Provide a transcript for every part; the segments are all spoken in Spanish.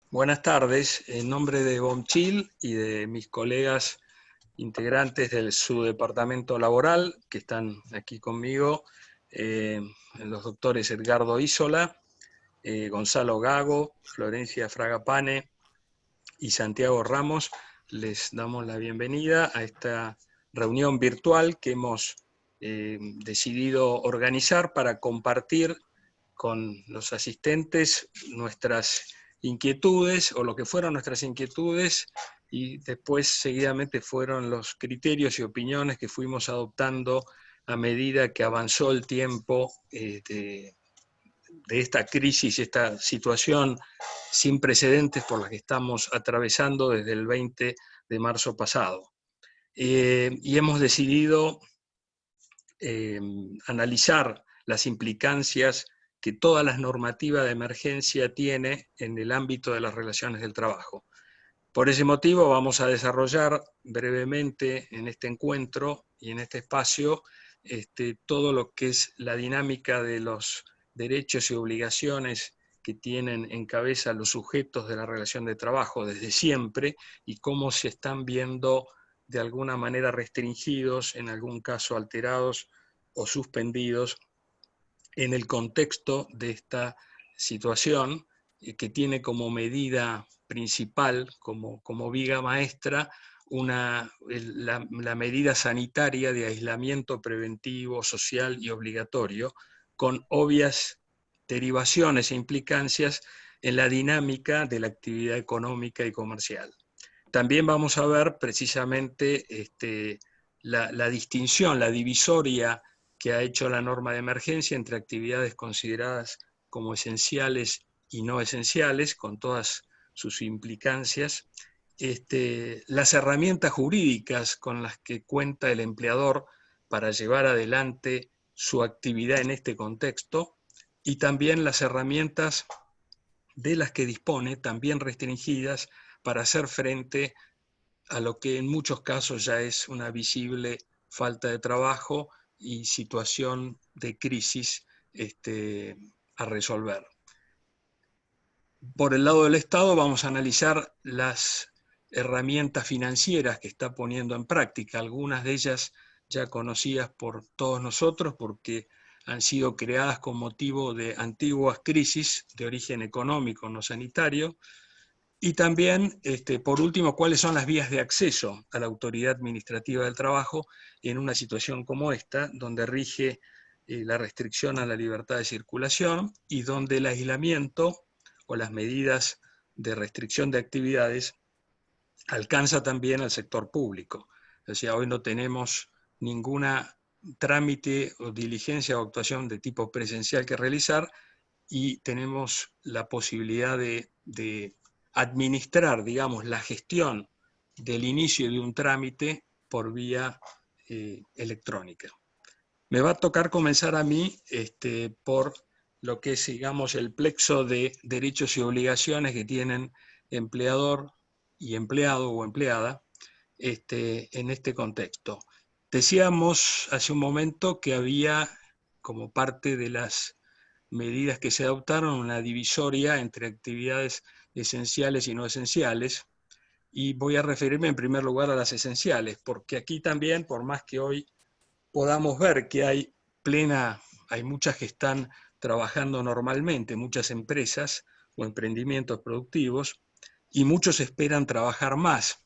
Buenas tardes. En nombre de BOMCHIL y de mis colegas integrantes del subdepartamento laboral que están aquí conmigo, los doctores Edgardo Isola, Gonzalo Gago, Florencia Fragapane y Santiago Ramos, les damos la bienvenida a esta reunión virtual que hemos decidido organizar para compartir con los asistentes nuestras inquietudes, o lo que fueron nuestras inquietudes, y después seguidamente fueron los criterios y opiniones que fuimos adoptando a medida que avanzó el tiempo de esta crisis, esta situación sin precedentes por la que estamos atravesando desde el 20 de marzo pasado. Y hemos decidido analizar las implicancias que toda la normativa de emergencia tiene en el ámbito de las relaciones del trabajo. Por ese motivo vamos a desarrollar brevemente en este encuentro y en este espacio todo lo que es la dinámica de los derechos y obligaciones que tienen en cabeza los sujetos de la relación de trabajo desde siempre y cómo se están viendo de alguna manera restringidos, en algún caso alterados o suspendidos en el contexto de esta situación que tiene como medida principal, como viga maestra, la medida sanitaria de aislamiento preventivo, social y obligatorio, con obvias derivaciones e implicancias en la dinámica de la actividad económica y comercial. También vamos a ver precisamente la distinción, la divisoria que ha hecho la norma de emergencia entre actividades consideradas como esenciales y no esenciales, con todas sus implicancias, las herramientas jurídicas con las que cuenta el empleador para llevar adelante su actividad en este contexto, y también las herramientas de las que dispone, también restringidas, para hacer frente a lo que en muchos casos ya es una visible falta de trabajo y situación de crisis a resolver. Por el lado del Estado vamos a analizar las herramientas financieras que está poniendo en práctica, algunas de ellas ya conocidas por todos nosotros porque han sido creadas con motivo de antiguas crisis de origen económico, no sanitario, y también, por último, cuáles son las vías de acceso a la autoridad administrativa del trabajo en una situación como esta, donde rige la restricción a la libertad de circulación y donde el aislamiento o las medidas de restricción de actividades alcanza también al sector público. O sea, hoy no tenemos ninguna trámite o diligencia o actuación de tipo presencial que realizar y tenemos la posibilidad de administrar, digamos, la gestión del inicio de un trámite por vía electrónica. Me va a tocar comenzar a mí por lo que es, digamos, el plexo de derechos y obligaciones que tienen empleador y empleado o empleada en este contexto. Decíamos hace un momento que había, como parte de las medidas que se adoptaron, una divisoria entre actividades esenciales y no esenciales, y voy a referirme en primer lugar a las esenciales, porque aquí también, por más que hoy podamos ver que hay muchas que están trabajando normalmente, muchas empresas o emprendimientos productivos, y muchos esperan trabajar más,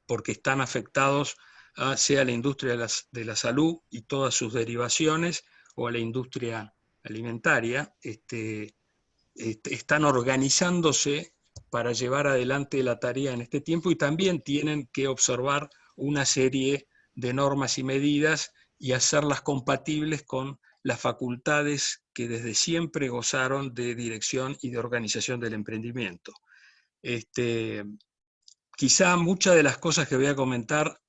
porque están afectados sea a la industria de la salud y todas sus derivaciones, o a la industria alimentaria, están organizándose para llevar adelante la tarea en este tiempo y también tienen que observar una serie de normas y medidas y hacerlas compatibles con las facultades que desde siempre gozaron de dirección y de organización del emprendimiento. Quizá muchas de las cosas que voy a comentar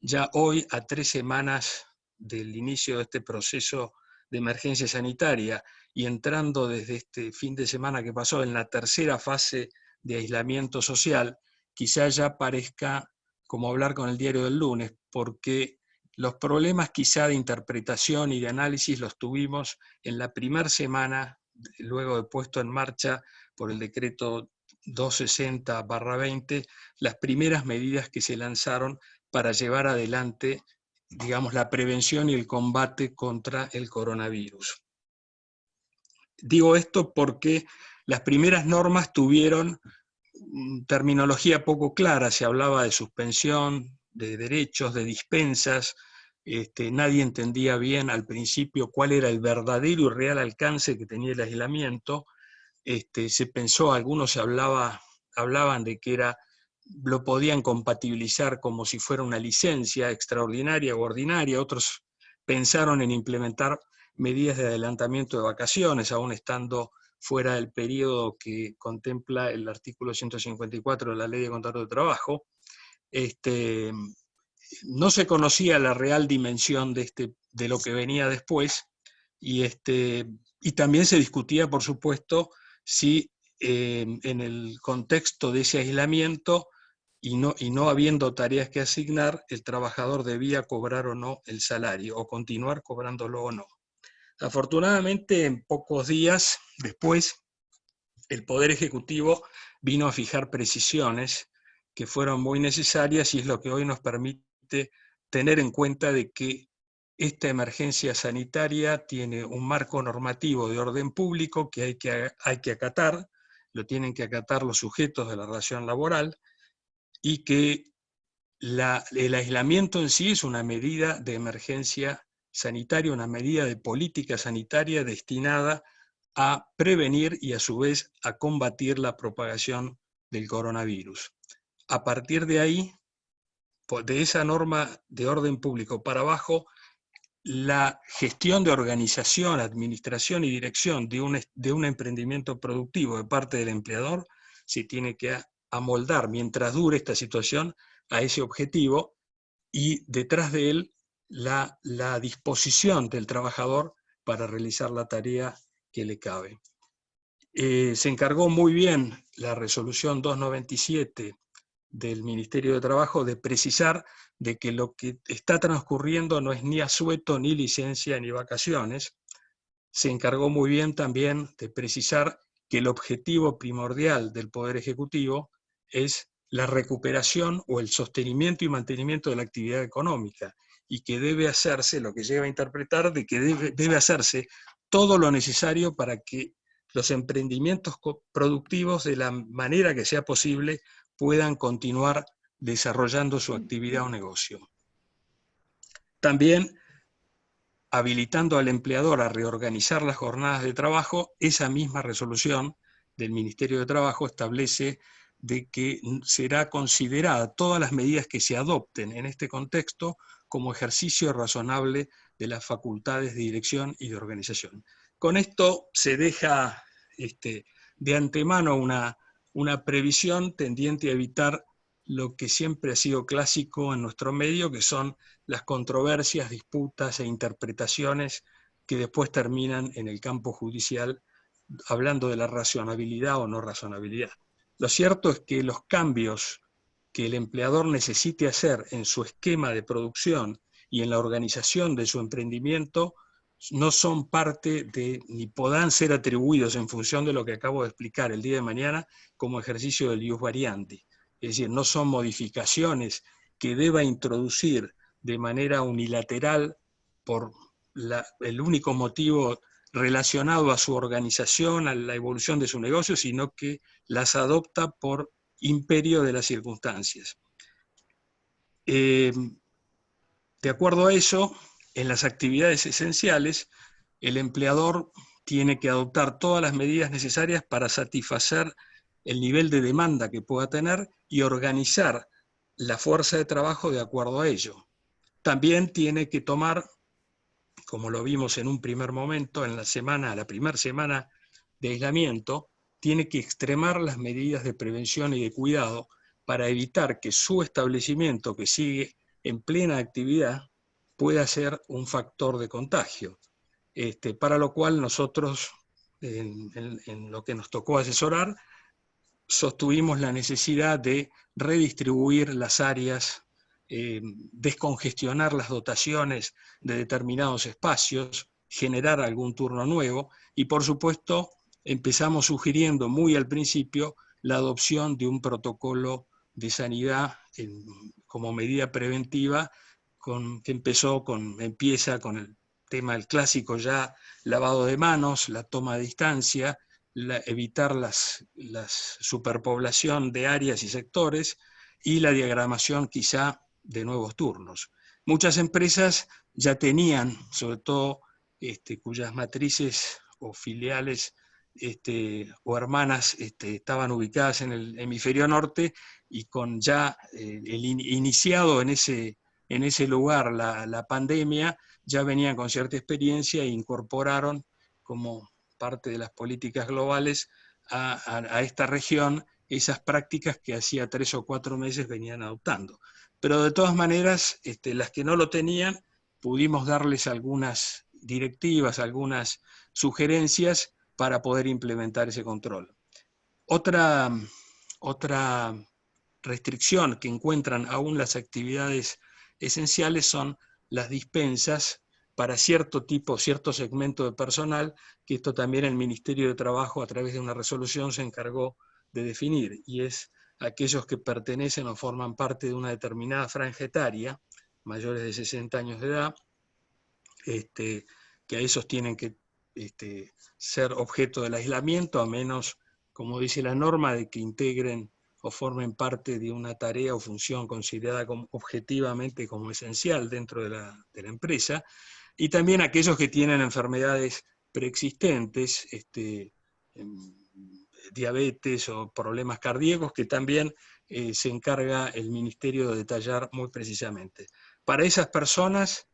ya hoy, a 3 semanas del inicio de este proceso de emergencia sanitaria y entrando desde este fin de semana que pasó en la tercera fase de aislamiento social, quizá ya parezca como hablar con el diario del lunes, porque los problemas quizá de interpretación y de análisis los tuvimos en la primera semana, luego de puesto en marcha por el decreto 260/20, las primeras medidas que se lanzaron para llevar adelante, digamos, la prevención y el combate contra el coronavirus. Digo esto porque las primeras normas tuvieron terminología poco clara, se hablaba de suspensión, de derechos, de dispensas, nadie entendía bien al principio cuál era el verdadero y real alcance que tenía el aislamiento. Se pensó, algunos hablaban de que lo podían compatibilizar como si fuera una licencia extraordinaria o ordinaria, otros pensaron en implementar medidas de adelantamiento de vacaciones, aún estando fuera del periodo que contempla el artículo 154 de la Ley de Contrato de Trabajo. No se conocía la real dimensión de lo que venía después, y también se discutía, por supuesto, si en el contexto de ese aislamiento y no habiendo tareas que asignar, el trabajador debía cobrar o no el salario, o continuar cobrándolo o no. Afortunadamente, en pocos días después, el Poder Ejecutivo vino a fijar precisiones que fueron muy necesarias, y es lo que hoy nos permite tener en cuenta de que esta emergencia sanitaria tiene un marco normativo de orden público que hay que acatar, lo tienen que acatar los sujetos de la relación laboral, y que el aislamiento en sí es una medida de emergencia sanitaria, una medida de política sanitaria destinada a prevenir y a su vez a combatir la propagación del coronavirus. A partir de ahí, de esa norma de orden público para abajo, la gestión de organización, administración y dirección de un emprendimiento productivo de parte del empleador se tiene que amoldar mientras dure esta situación a ese objetivo, y detrás de él la disposición del trabajador para realizar la tarea que le cabe. Se encargó muy bien la resolución 297 del Ministerio de Trabajo de precisar de que lo que está transcurriendo no es ni asueto, ni licencia, ni vacaciones. Se encargó muy bien también de precisar que el objetivo primordial del Poder Ejecutivo es la recuperación o el sostenimiento y mantenimiento de la actividad económica, y que debe hacerse, lo que lleva a interpretar, de que debe hacerse todo lo necesario para que los emprendimientos productivos, de la manera que sea posible, puedan continuar desarrollando su actividad o negocio. También habilitando al empleador a reorganizar las jornadas de trabajo, esa misma resolución del Ministerio de Trabajo establece de que será considerada todas las medidas que se adopten en este contexto como ejercicio razonable de las facultades de dirección y de organización. Con esto se deja de antemano una previsión tendiente a evitar lo que siempre ha sido clásico en nuestro medio, que son las controversias, disputas e interpretaciones que después terminan en el campo judicial hablando de la razonabilidad o no razonabilidad. Lo cierto es que los cambios que el empleador necesite hacer en su esquema de producción y en la organización de su emprendimiento no son parte de, ni podrán ser atribuidos en función de lo que acabo de explicar el día de mañana, como ejercicio del ius variandi. Es decir, no son modificaciones que deba introducir de manera unilateral por el único motivo relacionado a su organización, a la evolución de su negocio, sino que las adopta por imperio de las circunstancias. De acuerdo a eso, en las actividades esenciales, el empleador tiene que adoptar todas las medidas necesarias para satisfacer el nivel de demanda que pueda tener y organizar la fuerza de trabajo de acuerdo a ello. También tiene que tomar, como lo vimos en un primer momento, en la primera semana de aislamiento, tiene que extremar las medidas de prevención y de cuidado para evitar que su establecimiento, que sigue en plena actividad, pueda ser un factor de contagio. Para lo cual nosotros, en lo que nos tocó asesorar, sostuvimos la necesidad de redistribuir las áreas, descongestionar las dotaciones de determinados espacios, generar algún turno nuevo, y por supuesto empezamos sugiriendo muy al principio la adopción de un protocolo de sanidad como medida preventiva que empieza con el tema del clásico ya lavado de manos, la toma de distancia, evitar la superpoblación de áreas y sectores y la diagramación quizá de nuevos turnos. Muchas empresas ya tenían, sobre todo cuyas matrices o filiales o hermanas estaban ubicadas en el hemisferio norte y con ya iniciado en ese lugar la pandemia, ya venían con cierta experiencia e incorporaron como parte de las políticas globales a esta región esas prácticas que hacía 3 o 4 meses venían adoptando. Pero de todas maneras, las que no lo tenían, pudimos darles algunas directivas, algunas sugerencias para poder implementar ese control. Otra restricción que encuentran aún las actividades esenciales son las dispensas para cierto segmento de personal, que esto también el Ministerio de Trabajo a través de una resolución se encargó de definir, y es aquellos que pertenecen o forman parte de una determinada franja etaria, mayores de 60 años de edad, que a esos tienen que ser objeto del aislamiento, a menos, como dice la norma, de que integren o formen parte de una tarea o función considerada objetivamente como esencial dentro de la empresa, y también aquellos que tienen enfermedades preexistentes, diabetes o problemas cardíacos, que también se encarga el Ministerio de detallar muy precisamente. Para esas personas,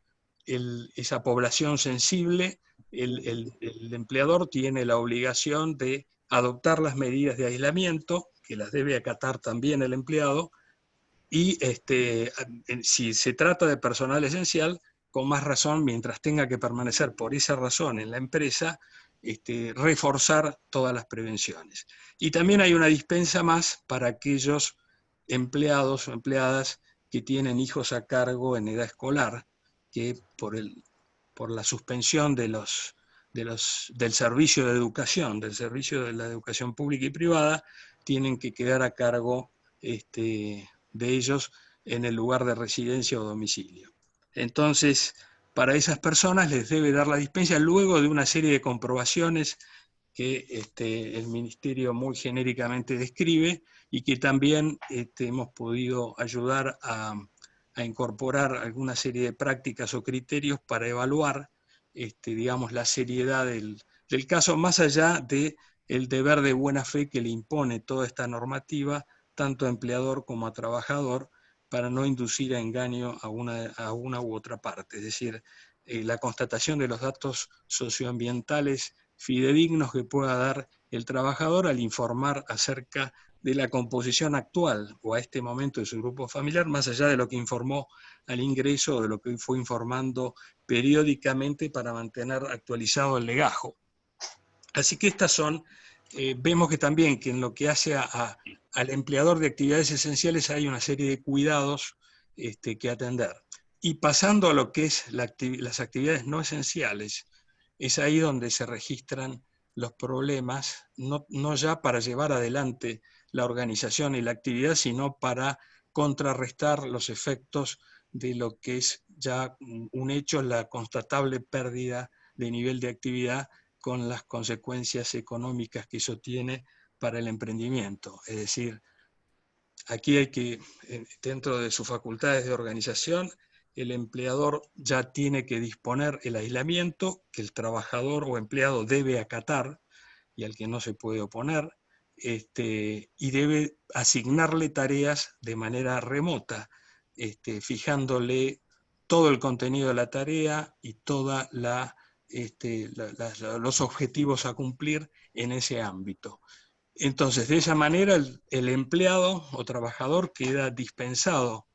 esa población sensible, el empleador tiene la obligación de adoptar las medidas de aislamiento, que las debe acatar también el empleado, y si se trata de personal esencial, con más razón, mientras tenga que permanecer por esa razón en la empresa, reforzar todas las prevenciones. Y también hay una dispensa más para aquellos empleados o empleadas que tienen hijos a cargo en edad escolar, que por la suspensión del servicio de educación, del servicio de la educación pública y privada, tienen que quedar a cargo de ellos en el lugar de residencia o domicilio. Entonces, para esas personas les debe dar la dispensa luego de una serie de comprobaciones que el Ministerio muy genéricamente describe y que también hemos podido ayudar a incorporar alguna serie de prácticas o criterios para evaluar digamos, la seriedad del caso, más allá del deber de buena fe que le impone toda esta normativa, tanto a empleador como a trabajador, para no inducir a engaño a una u otra parte. Es decir, la constatación de los datos socioambientales fidedignos que pueda dar el trabajador al informar acerca de la composición actual o a este momento de su grupo familiar, más allá de lo que informó al ingreso o de lo que fue informando periódicamente para mantener actualizado el legajo. Así que estas son, vemos que también que en lo que hace al empleador de actividades esenciales hay una serie de cuidados que atender. Y pasando a lo que es las actividades no esenciales, es ahí donde se registran los problemas, no ya para llevar adelante la organización y la actividad, sino para contrarrestar los efectos de lo que es ya un hecho, la constatable pérdida de nivel de actividad con las consecuencias económicas que eso tiene para el emprendimiento. Es decir, aquí hay que, dentro de sus facultades de organización, el empleador ya tiene que disponer el aislamiento que el trabajador o empleado debe acatar y al que no se puede oponer, y debe asignarle tareas de manera remota, fijándole todo el contenido de la tarea y todos los objetivos a cumplir en ese ámbito. Entonces, de esa manera, el empleado o trabajador queda dispensado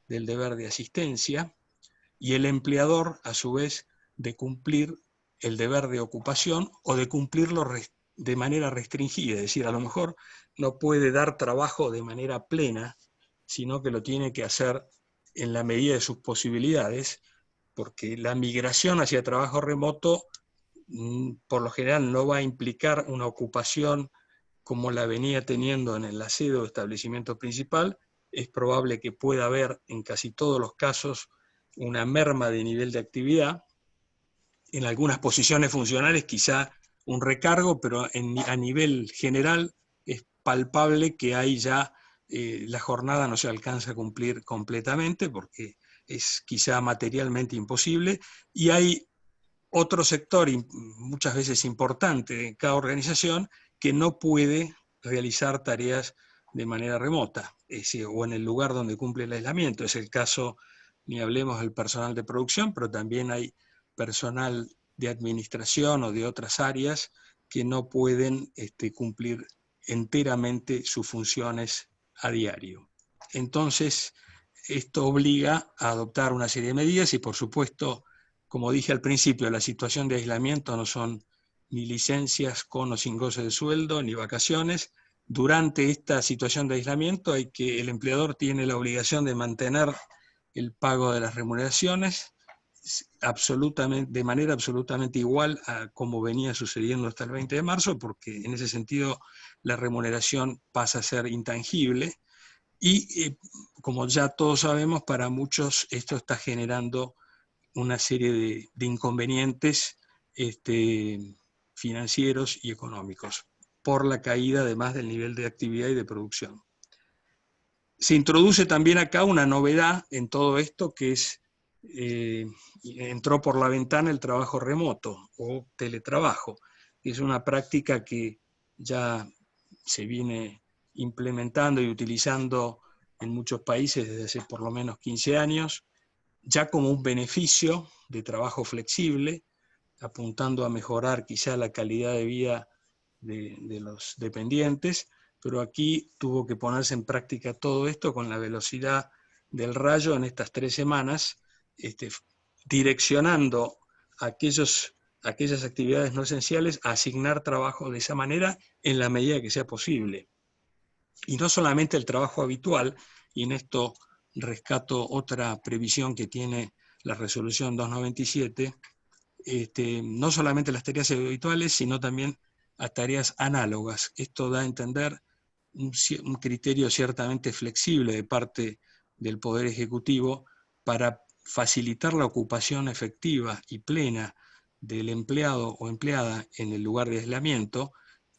del deber de asistencia y el empleador, a su vez, de cumplir el deber de ocupación o de cumplirlo de manera restringida. Es decir, a lo mejor no puede dar trabajo de manera plena, sino que lo tiene que hacer en la medida de sus posibilidades, porque la migración hacia trabajo remoto por lo general no va a implicar una ocupación como la venía teniendo en el aseo de establecimiento principal, es probable que pueda haber en casi todos los casos una merma de nivel de actividad. En algunas posiciones funcionales quizá un recargo, pero a nivel general es palpable que hay ya la jornada no se alcanza a cumplir completamente porque es quizá materialmente imposible, y hay otro sector muchas veces importante en cada organización que no puede realizar tareas de manera remota, es decir, o en el lugar donde cumple el aislamiento. Es el caso, ni hablemos del personal de producción, pero también hay personal de administración o de otras áreas que no pueden cumplir enteramente sus funciones a diario. Entonces, esto obliga a adoptar una serie de medidas y, por supuesto, como dije al principio, la situación de aislamiento no son ni licencias con o sin goce de sueldo, ni vacaciones. Durante esta situación de aislamiento el empleador tiene la obligación de mantener el pago de las remuneraciones de manera absolutamente igual a como venía sucediendo hasta el 20 de marzo, porque en ese sentido la remuneración pasa a ser intangible. Y como ya todos sabemos, para muchos esto está generando una serie de inconvenientes financieros y económicos, por la caída además del nivel de actividad y de producción. Se introduce también acá una novedad en todo esto, que entró por la ventana el trabajo remoto o teletrabajo. Es una práctica que ya se viene implementando y utilizando en muchos países desde hace por lo menos 15 años, ya como un beneficio de trabajo flexible, apuntando a mejorar quizá la calidad de vida de los dependientes, pero aquí tuvo que ponerse en práctica todo esto con la velocidad del rayo en estas 3 semanas, direccionando aquellas actividades no esenciales a asignar trabajo de esa manera en la medida que sea posible. Y no solamente el trabajo habitual, y en esto rescato otra previsión que tiene la resolución 297, no solamente las tareas habituales, sino también a tareas análogas. Esto da a entender un criterio ciertamente flexible de parte del Poder Ejecutivo para facilitar la ocupación efectiva y plena del empleado o empleada en el lugar de aislamiento,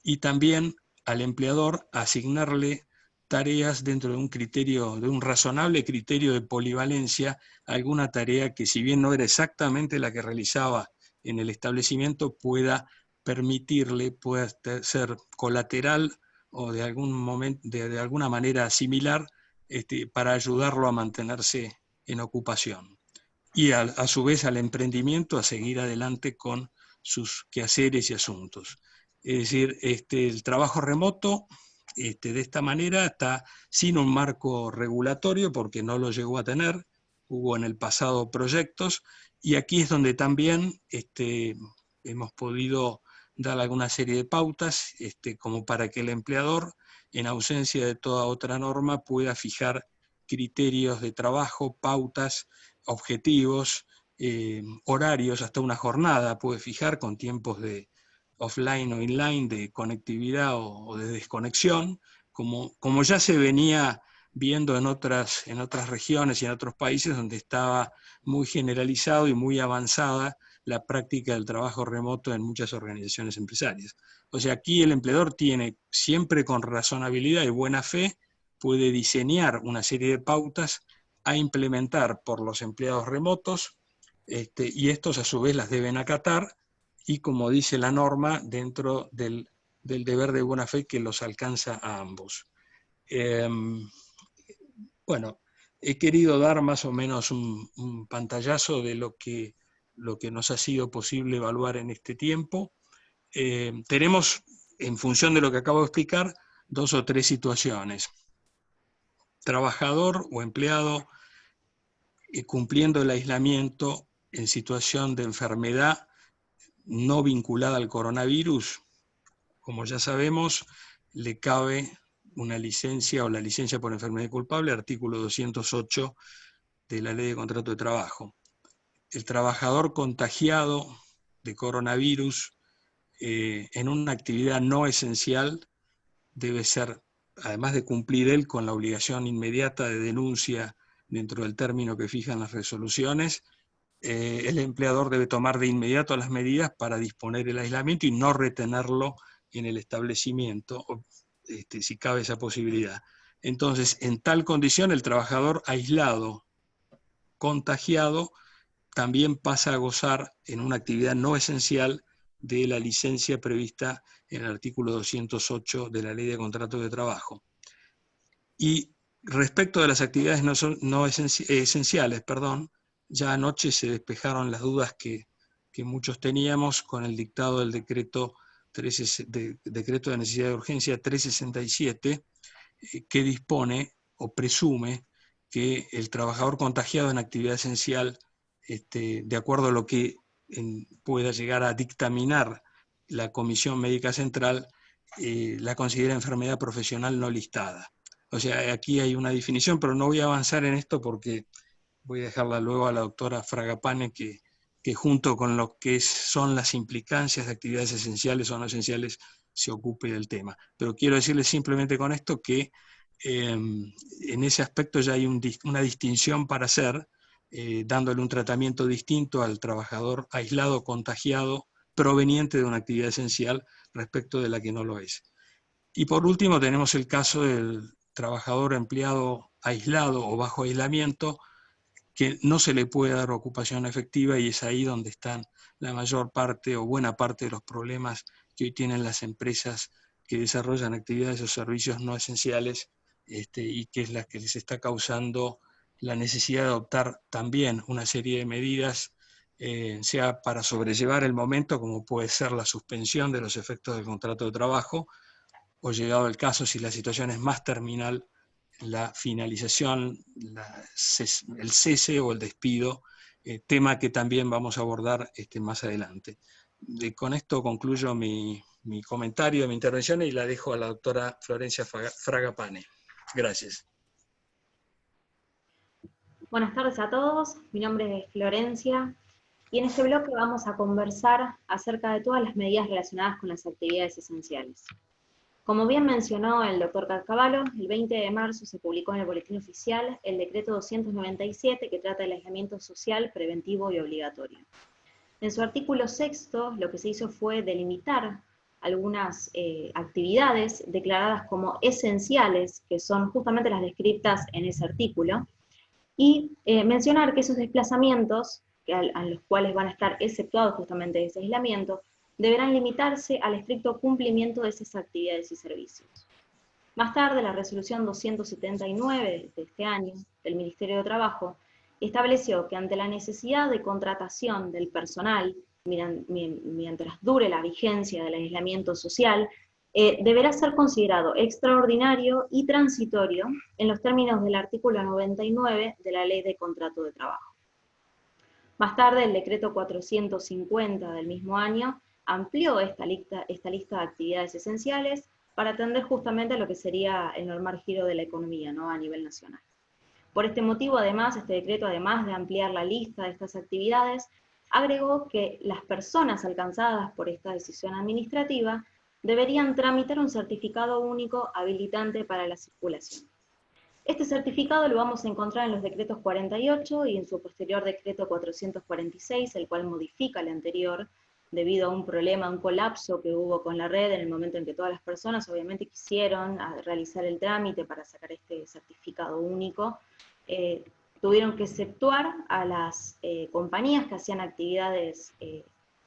y también al empleador asignarle tareas dentro de un criterio, de un razonable criterio de polivalencia, alguna tarea que, si bien no era exactamente la que realizaba en el establecimiento, pueda ser colateral o de alguna manera similar, para ayudarlo a mantenerse en ocupación. Y a su vez al emprendimiento a seguir adelante con sus quehaceres y asuntos. Es decir, el trabajo remoto de esta manera está sin un marco regulatorio porque no lo llegó a tener, hubo en el pasado proyectos, y aquí es donde también hemos podido dar alguna serie de pautas como para que el empleador, en ausencia de toda otra norma, pueda fijar criterios de trabajo, pautas, objetivos, horarios, hasta una jornada puede fijar con tiempos de offline o inline, de conectividad o de desconexión, como ya se venía viendo en otras regiones y en otros países donde estaba muy generalizado y muy avanzada la práctica del trabajo remoto en muchas organizaciones empresarias. O sea, aquí el empleador tiene, siempre con razonabilidad y buena fe, puede diseñar una serie de pautas a implementar por los empleados remotos, y estos a su vez las deben acatar, y como dice la norma, dentro del deber de buena fe que los alcanza a ambos. Bueno, he querido dar más o menos un pantallazo de lo que nos ha sido posible evaluar en este tiempo. Tenemos, en función de lo que acabo de explicar, 2 o 3 situaciones. Trabajador o empleado cumpliendo el aislamiento en situación de enfermedad no vinculada al coronavirus. Como ya sabemos, le cabe una licencia o la licencia por enfermedad culpable, artículo 208 de la Ley de Contrato de Trabajo. El trabajador contagiado de coronavirus en una actividad no esencial debe ser, además de cumplir él con la obligación inmediata de denuncia dentro del término que fijan las resoluciones, el empleador debe tomar de inmediato las medidas para disponer el aislamiento y no retenerlo en el establecimiento, si cabe esa posibilidad. Entonces, en tal condición, el trabajador aislado, contagiado, también pasa a gozar en una actividad no esencial de la licencia prevista en el artículo 208 de la Ley de Contratos de Trabajo. Y respecto de las actividades no esenciales, ya anoche se despejaron las dudas que muchos teníamos con el dictado del decreto de necesidad de urgencia 367, que dispone o presume que el trabajador contagiado en actividad esencial, de acuerdo a lo que pueda llegar a dictaminar la Comisión Médica Central, la considera enfermedad profesional no listada. O sea, aquí hay una definición, pero no voy a avanzar en esto porque voy a dejarla luego a la doctora Fragapane, que junto con lo que son las implicancias de actividades esenciales o no esenciales se ocupe del tema. Pero quiero decirles simplemente con esto que en ese aspecto ya hay una distinción para hacer, dándole un tratamiento distinto al trabajador aislado, contagiado, proveniente de una actividad esencial respecto de la que no lo es. Y por último tenemos el caso del trabajador empleado aislado o bajo aislamiento, que no se le puede dar ocupación efectiva, y es ahí donde están la mayor parte o buena parte de los problemas que hoy tienen las empresas que desarrollan actividades o servicios no esenciales, y que es la que les está causando la necesidad de adoptar también una serie de medidas, sea para sobrellevar el momento, como puede ser la suspensión de los efectos del contrato de trabajo, o llegado el caso, si la situación es más terminal, la finalización, el cese o el despido, tema que también vamos a abordar más adelante. Con esto concluyo mi comentario, mi intervención, y la dejo a la doctora Florencia Fragapane. Gracias. Buenas tardes a todos, mi nombre es Florencia y en este bloque vamos a conversar acerca de todas las medidas relacionadas con las actividades esenciales. Como bien mencionó el doctor Carcavalo, el 20 de marzo se publicó en el Boletín Oficial el decreto 297 que trata del aislamiento social preventivo y obligatorio. En su artículo 6º, lo que se hizo fue delimitar algunas actividades declaradas como esenciales, que son justamente las descritas en ese artículo, y mencionar que esos desplazamientos, a los cuales van a estar exceptuados justamente ese aislamiento, deberán limitarse al estricto cumplimiento de esas actividades y servicios. Más tarde, la resolución 279 de este año del Ministerio de Trabajo estableció que ante la necesidad de contratación del personal mientras dure la vigencia del aislamiento social, deberá ser considerado extraordinario y transitorio en los términos del artículo 99 de la Ley de Contrato de Trabajo. Más tarde, el decreto 450 del mismo año amplió esta lista de actividades esenciales para atender justamente a lo que sería el normal giro de la economía, ¿no?, a nivel nacional. Por este motivo, además, este decreto, además de ampliar la lista de estas actividades, agregó que las personas alcanzadas por esta decisión administrativa deberían tramitar un certificado único habilitante para la circulación. Este certificado lo vamos a encontrar en los decretos 48 y en su posterior decreto 446, el cual modifica el anterior, debido a un problema, un colapso que hubo con la red en el momento en que todas las personas obviamente quisieron realizar el trámite para sacar este certificado único, tuvieron que exceptuar a las compañías que hacían actividades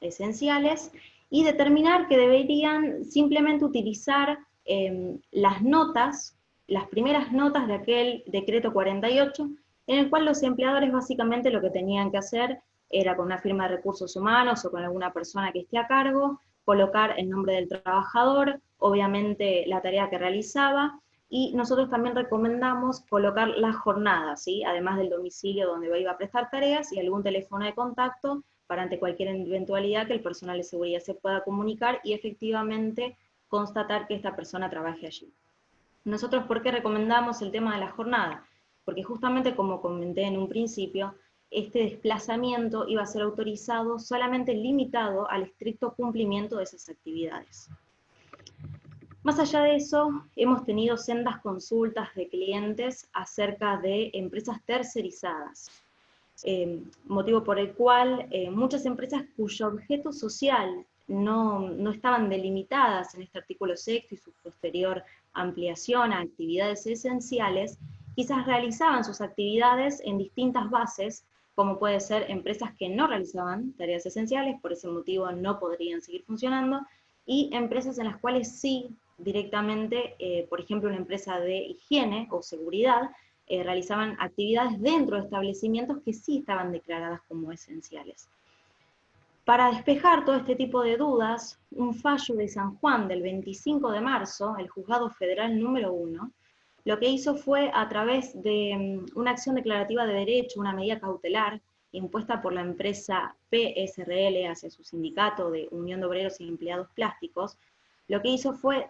esenciales y determinar que deberían simplemente utilizar las notas, las primeras notas de aquel decreto 48, en el cual los empleadores básicamente lo que tenían que hacer era, con una firma de recursos humanos o con alguna persona que esté a cargo, colocar el nombre del trabajador, obviamente la tarea que realizaba, y nosotros también recomendamos colocar la jornada, ¿sí?, además del domicilio donde iba a prestar tareas y algún teléfono de contacto para, ante cualquier eventualidad, que el personal de seguridad se pueda comunicar y efectivamente constatar que esta persona trabaje allí. Nosotros, ¿por qué recomendamos el tema de la jornada? Porque justamente, como comenté en un principio, este desplazamiento iba a ser autorizado solamente limitado al estricto cumplimiento de esas actividades. Más allá de eso, hemos tenido sendas consultas de clientes acerca de empresas tercerizadas, motivo por el cual muchas empresas cuyo objeto social no estaban delimitadas en este artículo 6 y su posterior ampliación a actividades esenciales, quizás realizaban sus actividades en distintas bases, como puede ser empresas que no realizaban tareas esenciales, por ese motivo no podrían seguir funcionando, y empresas en las cuales sí directamente, por ejemplo, una empresa de higiene o seguridad, realizaban actividades dentro de establecimientos que sí estaban declaradas como esenciales. Para despejar todo este tipo de dudas, un fallo de San Juan del 25 de marzo, el Juzgado Federal número 1, lo que hizo fue, a través de una acción declarativa de derecho, una medida cautelar, impuesta por la empresa PSRL hacia su sindicato de Unión de Obreros y Empleados Plásticos, lo que hizo fue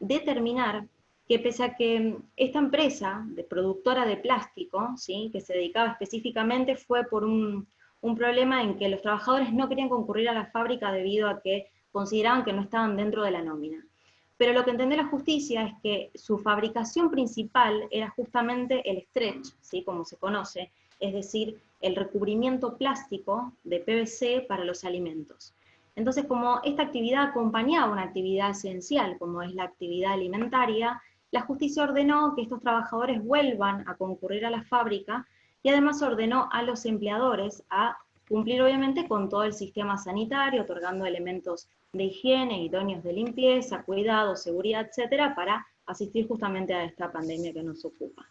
determinar que pese a que esta empresa de productora de plástico, ¿sí?, que se dedicaba específicamente, fue por un problema en que los trabajadores no querían concurrir a la fábrica debido a que consideraban que no estaban dentro de la nómina. Pero lo que entendió la justicia es que su fabricación principal era justamente el stretch, ¿sí?, como se conoce, es decir, el recubrimiento plástico de PVC para los alimentos. Entonces, como esta actividad acompañaba una actividad esencial, como es la actividad alimentaria, la justicia ordenó que estos trabajadores vuelvan a concurrir a la fábrica y además ordenó a los empleadores a cumplir obviamente con todo el sistema sanitario, otorgando elementos de higiene, idóneos de limpieza, cuidado, seguridad, etcétera, para asistir justamente a esta pandemia que nos ocupa.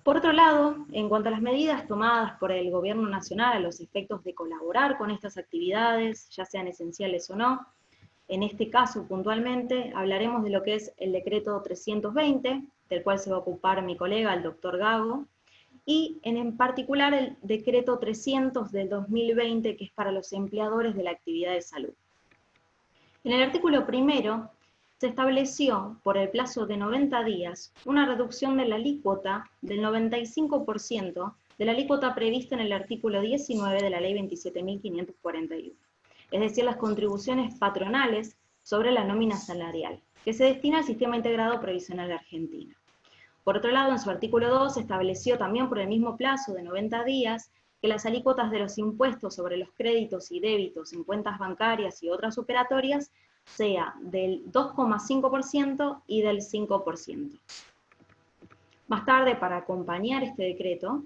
Por otro lado, en cuanto a las medidas tomadas por el Gobierno Nacional a los efectos de colaborar con estas actividades, ya sean esenciales o no, en este caso puntualmente hablaremos de lo que es el decreto 320, del cual se va a ocupar mi colega, el doctor Gago, y en particular el decreto 300 del 2020, que es para los empleadores de la actividad de salud. En el artículo primero se estableció, por el plazo de 90 días, una reducción de la alícuota del 95% de la alícuota prevista en el artículo 19 de la Ley 27.541, es decir, las contribuciones patronales sobre la nómina salarial, que se destina al Sistema Integrado Previsional Argentino. Por otro lado, en su artículo 2 se estableció también por el mismo plazo de 90 días que las alícuotas de los impuestos sobre los créditos y débitos en cuentas bancarias y otras operatorias sea del 2,5% y del 5%. Más tarde, para acompañar este decreto,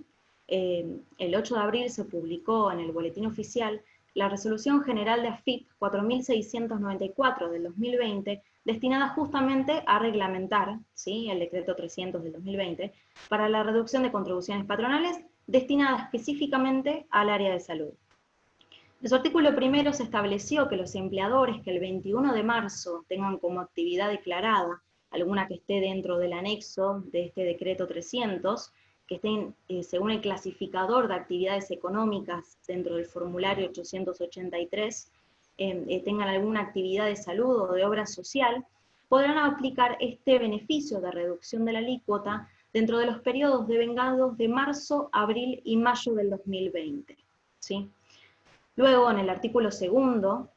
el 8 de abril se publicó en el Boletín Oficial la Resolución General de AFIP 4694 del 2020, destinada justamente a reglamentar, ¿sí?, el decreto 300 del 2020, para la reducción de contribuciones patronales destinada específicamente al área de salud. En su artículo primero se estableció que los empleadores que el 21 de marzo tengan como actividad declarada alguna que esté dentro del anexo de este decreto 300, que estén según el clasificador de actividades económicas dentro del formulario 883, tengan alguna actividad de salud o de obra social, podrán aplicar este beneficio de reducción de la alícuota dentro de los periodos devengados de marzo, abril y mayo del 2020, ¿sí? Luego, en el artículo segundo,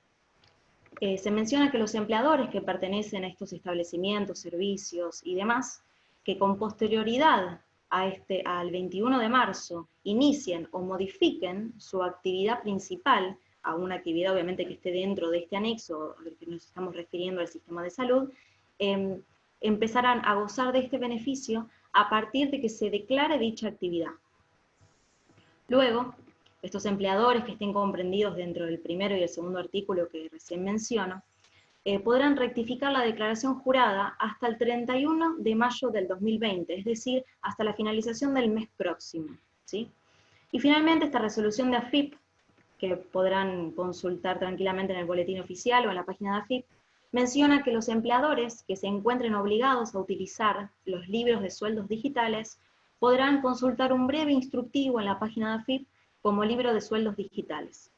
se menciona que los empleadores que pertenecen a estos establecimientos, servicios y demás, que con posterioridad al 21 de marzo inicien o modifiquen su actividad principal a una actividad obviamente que esté dentro de este anexo al que nos estamos refiriendo al sistema de salud, empezarán a gozar de este beneficio a partir de que se declare dicha actividad. Luego, estos empleadores que estén comprendidos dentro del primero y el segundo artículo que recién menciono, podrán rectificar la declaración jurada hasta el 31 de mayo del 2020, es decir, hasta la finalización del mes próximo, ¿sí? Y finalmente esta resolución de AFIP, que podrán consultar tranquilamente en el boletín oficial o en la página de AFIP, menciona que los empleadores que se encuentren obligados a utilizar los libros de sueldos digitales podrán consultar un breve instructivo en la página de AFIP como libro de sueldos digitales.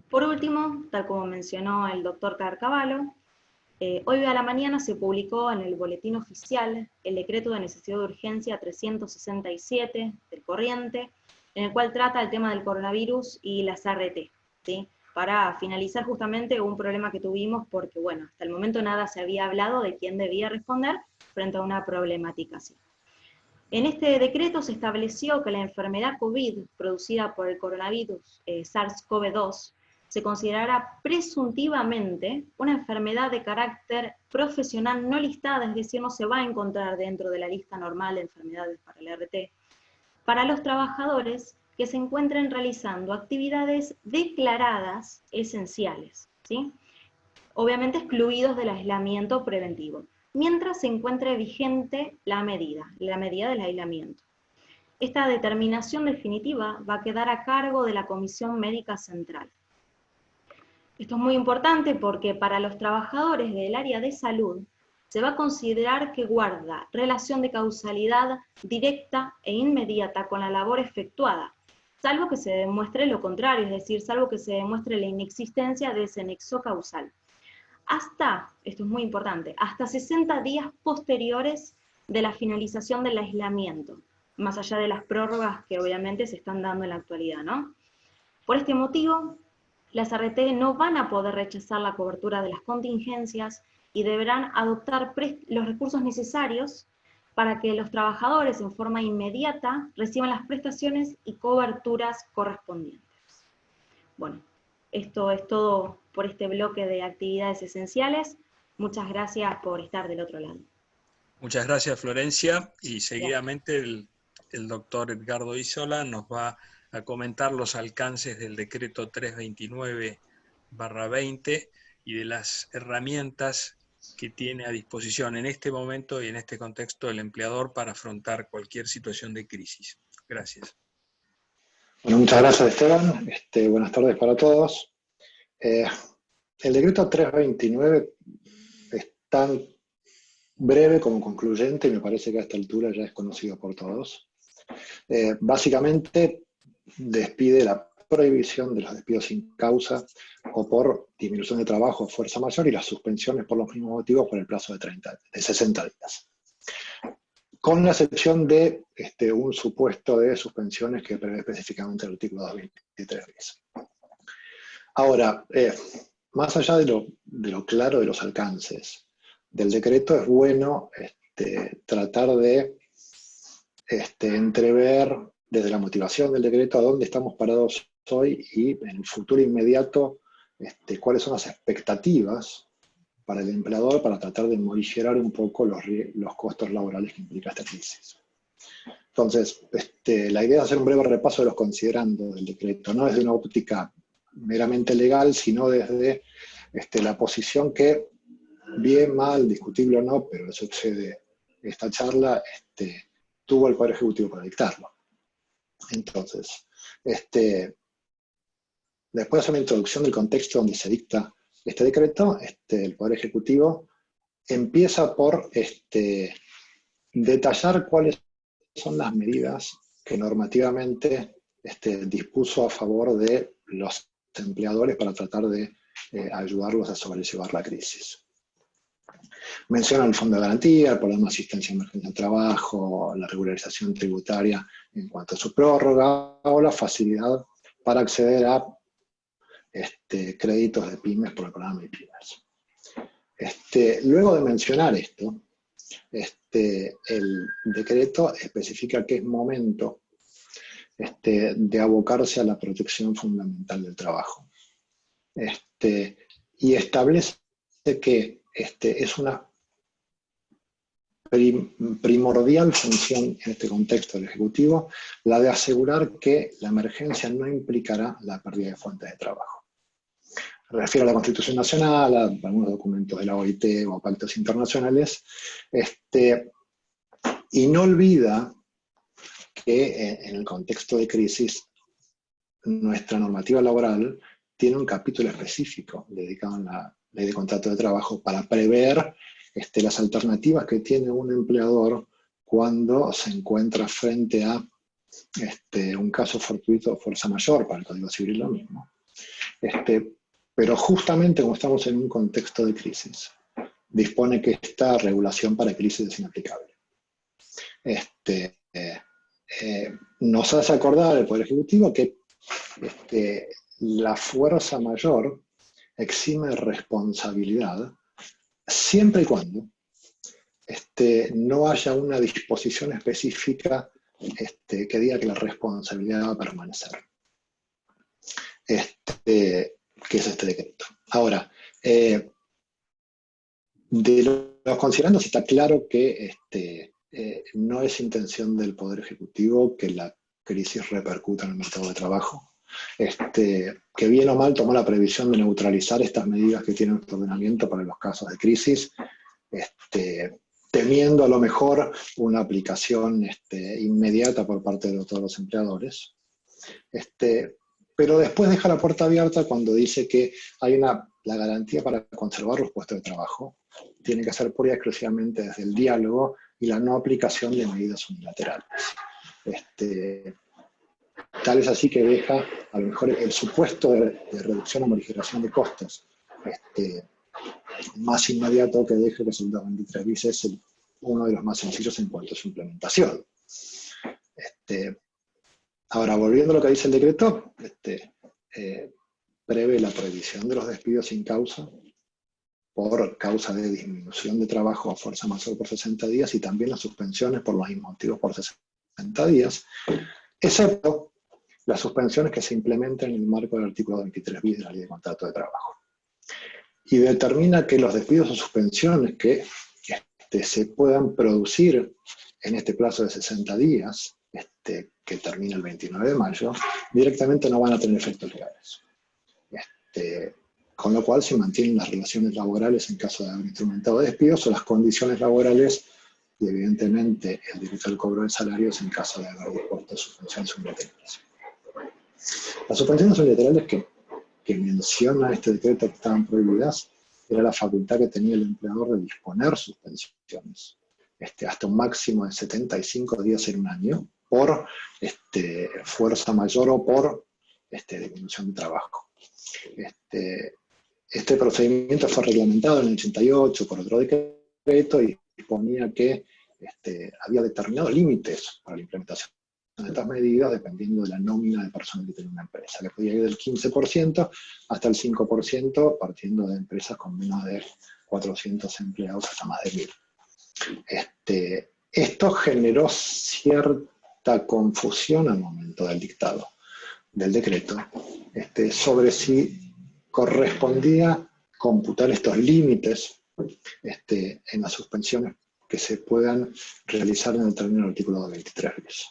Por último, tal como mencionó el doctor Carcavalo, hoy a la mañana se publicó en el boletín oficial el decreto de necesidad de urgencia 367 del corriente, en el cual trata el tema del coronavirus y las ART, ¿sí? para finalizar justamente un problema que tuvimos, porque bueno, hasta el momento nada se había hablado de quién debía responder frente a una problemática así. En este decreto se estableció que la enfermedad COVID producida por el coronavirus SARS-CoV-2 se considerará presuntivamente una enfermedad de carácter profesional no listada, es decir, no se va a encontrar dentro de la lista normal de enfermedades para el RT, para los trabajadores que se encuentren realizando actividades declaradas esenciales, ¿sí? Obviamente excluidos del aislamiento preventivo, mientras se encuentre vigente la medida del aislamiento. Esta determinación definitiva va a quedar a cargo de la Comisión Médica Central. Esto es muy importante porque para los trabajadores del área de salud se va a considerar que guarda relación de causalidad directa e inmediata con la labor efectuada, salvo que se demuestre lo contrario, es decir, salvo que se demuestre la inexistencia de ese nexo causal. Hasta, esto es muy importante, hasta 60 días posteriores de la finalización del aislamiento, más allá de las prórrogas que obviamente se están dando en la actualidad, ¿no? Por este motivo, las RT no van a poder rechazar la cobertura de las contingencias y deberán adoptar los recursos necesarios para que los trabajadores en forma inmediata reciban las prestaciones y coberturas correspondientes. Bueno, esto es todo por este bloque de actividades esenciales. Muchas gracias por estar del otro lado. Muchas gracias, Florencia, y seguidamente el doctor Edgardo Isola nos va a comentar los alcances del decreto 329/20 y de las herramientas que tiene a disposición en este momento y en este contexto el empleador para afrontar cualquier situación de crisis. Gracias. Bueno, muchas gracias, Esteban. Buenas tardes para todos. El decreto 329 es tan breve como concluyente y me parece que a esta altura ya es conocido por todos. Básicamente despide la prohibición de los despidos sin causa o por disminución de trabajo o fuerza mayor y las suspensiones por los mismos motivos por el plazo de 60 días. Con la excepción de un supuesto de suspensiones que prevé específicamente el artículo 223 bis. Ahora, más allá de lo claro de los alcances del decreto, es bueno tratar de entrever desde la motivación del decreto a dónde estamos parados hoy y en el futuro inmediato cuáles son las expectativas para el empleador para tratar de morigerar un poco los costos laborales que implica esta crisis. Entonces, la idea es hacer un breve repaso de los considerandos del decreto, no desde una óptica meramente legal, sino desde la posición que, bien, mal, discutible o no, pero eso excede esta charla, tuvo el Poder Ejecutivo para dictarlo. Entonces, después de hacer una introducción del contexto donde se dicta este decreto, el Poder Ejecutivo empieza por detallar cuáles son las medidas que normativamente dispuso a favor de los empleadores para tratar de ayudarlos a sobrellevar la crisis. Menciona el Fondo de Garantía, el programa de asistencia a emergencia de trabajo, la regularización tributaria en cuanto a su prórroga o la facilidad para acceder a créditos de pymes por el programa de pymes. Luego de mencionar esto, el decreto especifica que es momento de abocarse a la protección fundamental del trabajo. Y establece que es una primordial función en este contexto del Ejecutivo, la de asegurar que la emergencia no implicará la pérdida de fuentes de trabajo. Refiere a la Constitución Nacional, a algunos documentos de la OIT o pactos internacionales, y no olvida que en el contexto de crisis nuestra normativa laboral tiene un capítulo específico dedicado a la ley de contrato de trabajo para prever las alternativas que tiene un empleador cuando se encuentra frente a un caso fortuito o fuerza mayor, para el Código Civil lo mismo. Pero justamente como estamos en un contexto de crisis, dispone que esta regulación para crisis es inaplicable. Nos hace acordar el Poder Ejecutivo que la fuerza mayor exime responsabilidad siempre y cuando no haya una disposición específica que diga que la responsabilidad va a permanecer. Que es este decreto. Ahora, de los considerandos está claro que no es intención del Poder Ejecutivo que la crisis repercuta en el mercado de trabajo. Que bien o mal tomó la previsión de neutralizar estas medidas que tienen este ordenamiento para los casos de crisis, temiendo a lo mejor una aplicación inmediata por parte de todos los empleadores. Pero después deja la puerta abierta cuando dice que hay la garantía para conservar los puestos de trabajo. Tiene que ser pura y exclusivamente desde el diálogo y la no aplicación de medidas unilaterales. Tal es así que deja a lo mejor el supuesto de reducción o morigeración de costos más inmediato que deje, que es el 223 bis, es uno de los más sencillos en cuanto a su implementación. Ahora, volviendo a lo que dice el decreto, prevé la prohibición de los despidos sin causa por causa de disminución de trabajo a fuerza mayor por 60 días y también las suspensiones por los mismos motivos por 60 días, excepto las suspensiones que se implementen en el marco del artículo 23 bis de la Ley de Contrato de Trabajo. Y determina que los despidos o suspensiones que se puedan producir en este plazo de 60 días, que termina el 29 de mayo, directamente no van a tener efectos legales. Con lo cual se mantienen las relaciones laborales en caso de haber instrumentado despidos o las condiciones laborales y evidentemente el derecho al cobro de salarios en caso de haber dispuesto suspensiones unilaterales. Las suspensiones unilaterales que menciona este decreto que estaban prohibidas era la facultad que tenía el empleador de disponer suspensiones hasta un máximo de 75 días en un año por fuerza mayor o por disminución de trabajo. Este procedimiento fue reglamentado en el 88 por otro decreto y disponía que había determinados límites para la implementación de estas medidas dependiendo de la nómina de personal que tenía una empresa, que podía ir del 15% hasta el 5%, partiendo de empresas con menos de 400 empleados hasta más de 1000. Esto generó cierta confusión al momento del dictado del decreto sobre si correspondía computar estos límites en las suspensiones que se puedan realizar en el término del artículo 23 bis.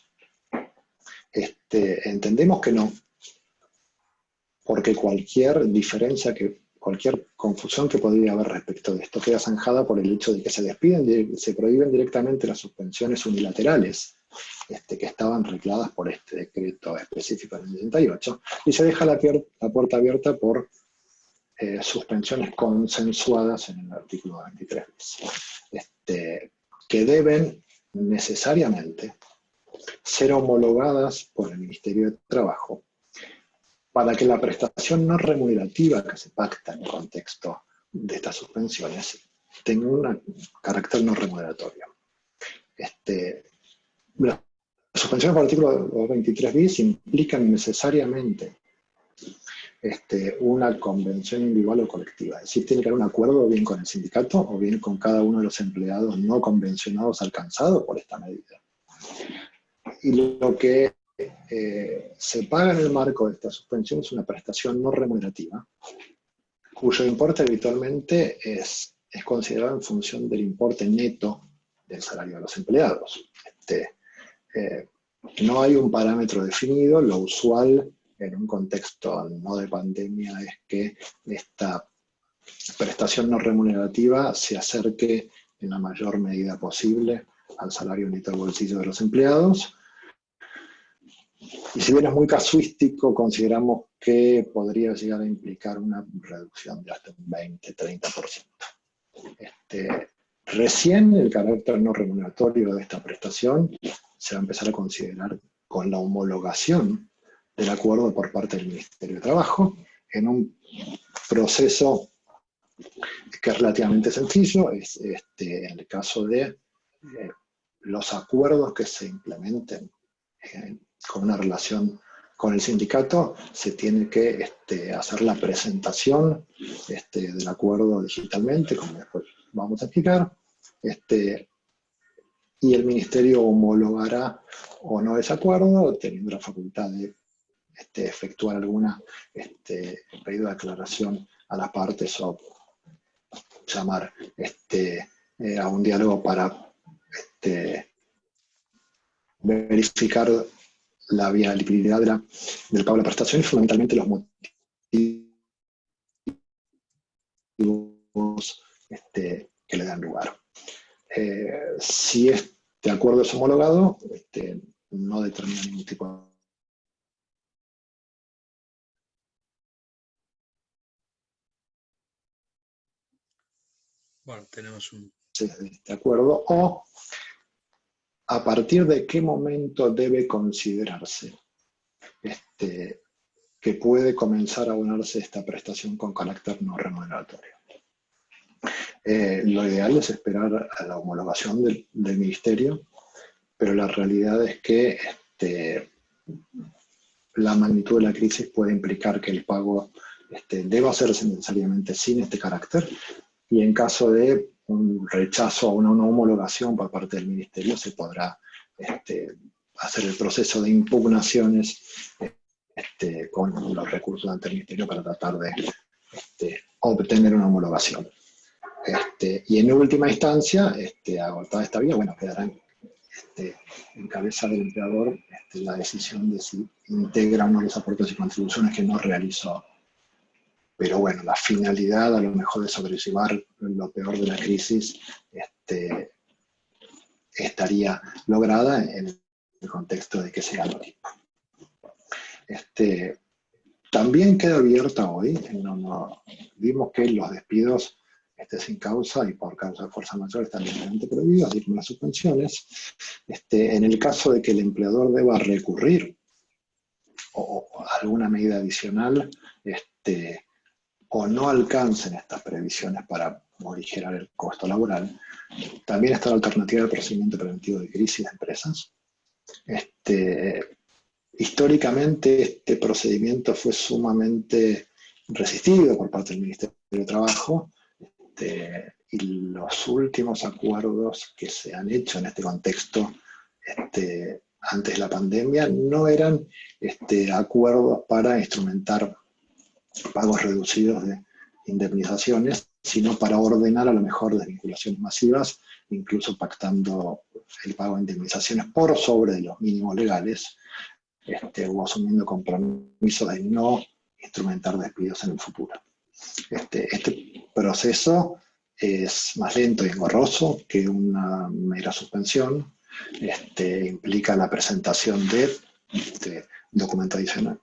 Entendemos que no, porque cualquier diferencia, cualquier confusión que podría haber respecto de esto queda zanjada por el hecho de que se prohíben directamente las suspensiones unilaterales que estaban regladas por este decreto específico del 68, y se deja la puerta abierta por suspensiones consensuadas en el artículo 23 bis, que deben necesariamente ser homologadas por el Ministerio de Trabajo para que la prestación no remunerativa que se pacta en el contexto de estas suspensiones tenga un carácter no remuneratorio. Las suspensiones por artículo 23 bis implican necesariamente una convención individual o colectiva. Es decir, tiene que haber un acuerdo bien con el sindicato o bien con cada uno de los empleados no convencionados alcanzados por esta medida. Y lo que se paga en el marco de esta suspensión es una prestación no remunerativa, cuyo importe habitualmente es considerado en función del importe neto del salario de los empleados. No hay un parámetro definido. Lo usual en un contexto no de pandemia es que esta prestación no remunerativa se acerque en la mayor medida posible al salario neto del bolsillo de los empleados. Y si bien es muy casuístico, consideramos que podría llegar a implicar una reducción de hasta un 20-30%. Recién el carácter no remuneratorio de esta prestación se va a empezar a considerar con la homologación del acuerdo por parte del Ministerio de Trabajo, en un proceso que es relativamente sencillo. En el caso de los acuerdos que se implementen con una relación con el sindicato se tiene que hacer la presentación del acuerdo digitalmente, como después vamos a explicar, y el ministerio homologará o no ese acuerdo, teniendo la facultad de efectuar alguna pedido de aclaración a las partes o llamar a un diálogo para verificar la viabilidad del pago de la prestación y fundamentalmente los motivos que le dan lugar. Si este acuerdo es homologado, no determina ningún tipo de... Bueno, tenemos un... de este acuerdo, o a partir de qué momento debe considerarse que puede comenzar a abonarse esta prestación con carácter no remuneratorio. Lo ideal es esperar a la homologación del ministerio, pero la realidad es que la magnitud de la crisis puede implicar que el pago deba hacerse necesariamente sin este carácter, y en caso de un rechazo o una no homologación por parte del ministerio se podrá hacer el proceso de impugnaciones con los recursos ante el ministerio para tratar de obtener una homologación. Y en última instancia, agotada esta vía, bueno, quedará en cabeza del empleador la decisión de si integra o no los aportes y contribuciones que no realizó. Pero bueno, la finalidad a lo mejor de sobrellevar lo peor de la crisis estaría lograda en el contexto de que sea anónimo. También queda abierta hoy, vimos que los despidos sin causa y por causa de fuerza mayor están legalmente prohibidos, así como las suspensiones. En el caso de que el empleador deba recurrir o alguna medida adicional, o no alcancen estas previsiones para morigerar el costo laboral, también está la alternativa del procedimiento preventivo de crisis de empresas. Históricamente este procedimiento fue sumamente resistido por parte del Ministerio de Trabajo, y los últimos acuerdos que se han hecho en este contexto antes de la pandemia no eran acuerdos para instrumentar pagos reducidos de indemnizaciones, sino para ordenar a lo mejor desvinculaciones masivas, incluso pactando el pago de indemnizaciones por sobre de los mínimos legales, o asumiendo compromisos de no instrumentar despidos en el futuro. Este proceso es más lento y engorroso que una mera suspensión. Implica la presentación de documentación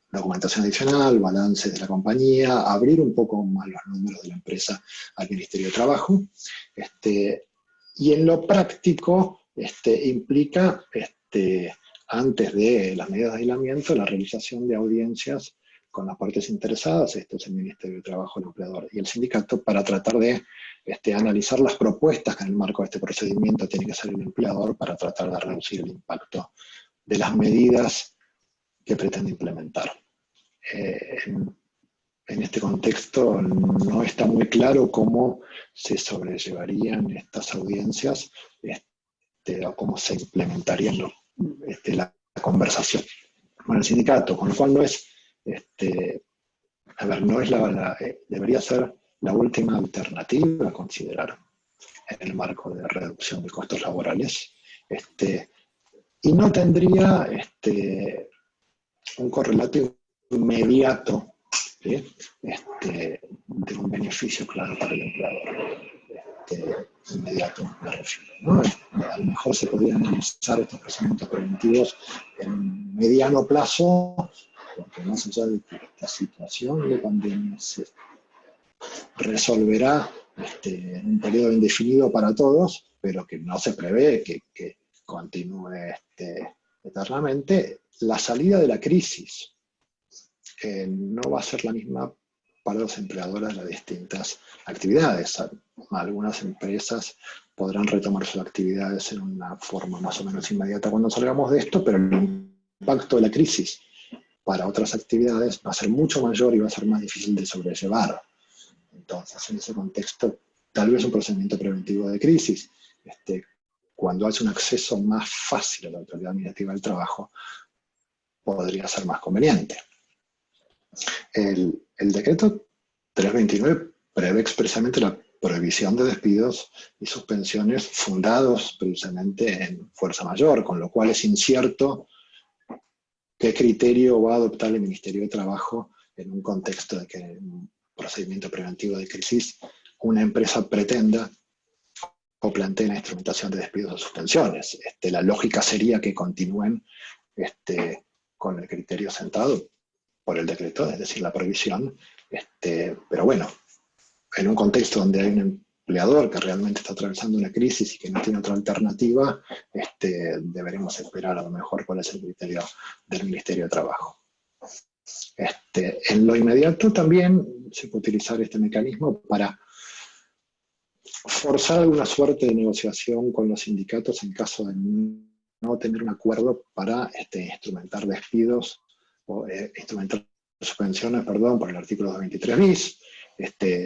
adicional, balances de la compañía, abrir un poco más los números de la empresa al Ministerio de Trabajo. Y en lo práctico implica, antes de las medidas de aislamiento, la realización de audiencias con las partes interesadas, esto es el Ministerio de Trabajo, el empleador y el sindicato, para tratar de analizar las propuestas que en el marco de este procedimiento tiene que hacer el empleador para tratar de reducir el impacto de las medidas que pretende implementar. En este contexto no está muy claro cómo se sobrellevarían estas audiencias o cómo se implementarían la conversación con el sindicato, con lo cual no es, no es debería ser la última alternativa a considerar en el marco de reducción de costos laborales, y no tendría un correlato inmediato de un beneficio claro para el empleador. Inmediato, me refiero, ¿no? A lo mejor se podrían analizar estos procedimientos preventivos en mediano plazo, porque más allá de que esta situación de pandemia se resolverá en un periodo indefinido para todos, pero que no se prevé que continúe eternamente, la salida de la crisis no va a ser la misma para los empleadores de las distintas actividades. Algunas empresas podrán retomar sus actividades en una forma más o menos inmediata cuando salgamos de esto, pero el impacto de la crisis para otras actividades va a ser mucho mayor y va a ser más difícil de sobrellevar. Entonces, en ese contexto, tal vez un procedimiento preventivo de crisis, cuando hace un acceso más fácil a la autoridad administrativa del trabajo, podría ser más conveniente. El decreto 329 prevé expresamente la prohibición de despidos y suspensiones fundados precisamente en fuerza mayor, con lo cual es incierto qué criterio va a adoptar el Ministerio de Trabajo en un contexto de que en un procedimiento preventivo de crisis una empresa pretenda o plantee la instrumentación de despidos o suspensiones. La lógica sería que continúen con el criterio sentado por el decreto, es decir, la prohibición, pero bueno, en un contexto donde hay un empleador que realmente está atravesando una crisis y que no tiene otra alternativa, deberemos esperar a lo mejor cuál es el criterio del Ministerio de Trabajo. En lo inmediato también se puede utilizar este mecanismo para forzar alguna suerte de negociación con los sindicatos en caso de no tener un acuerdo para instrumentar despidos o instrumentar suspensiones, perdón, por el artículo 223 bis,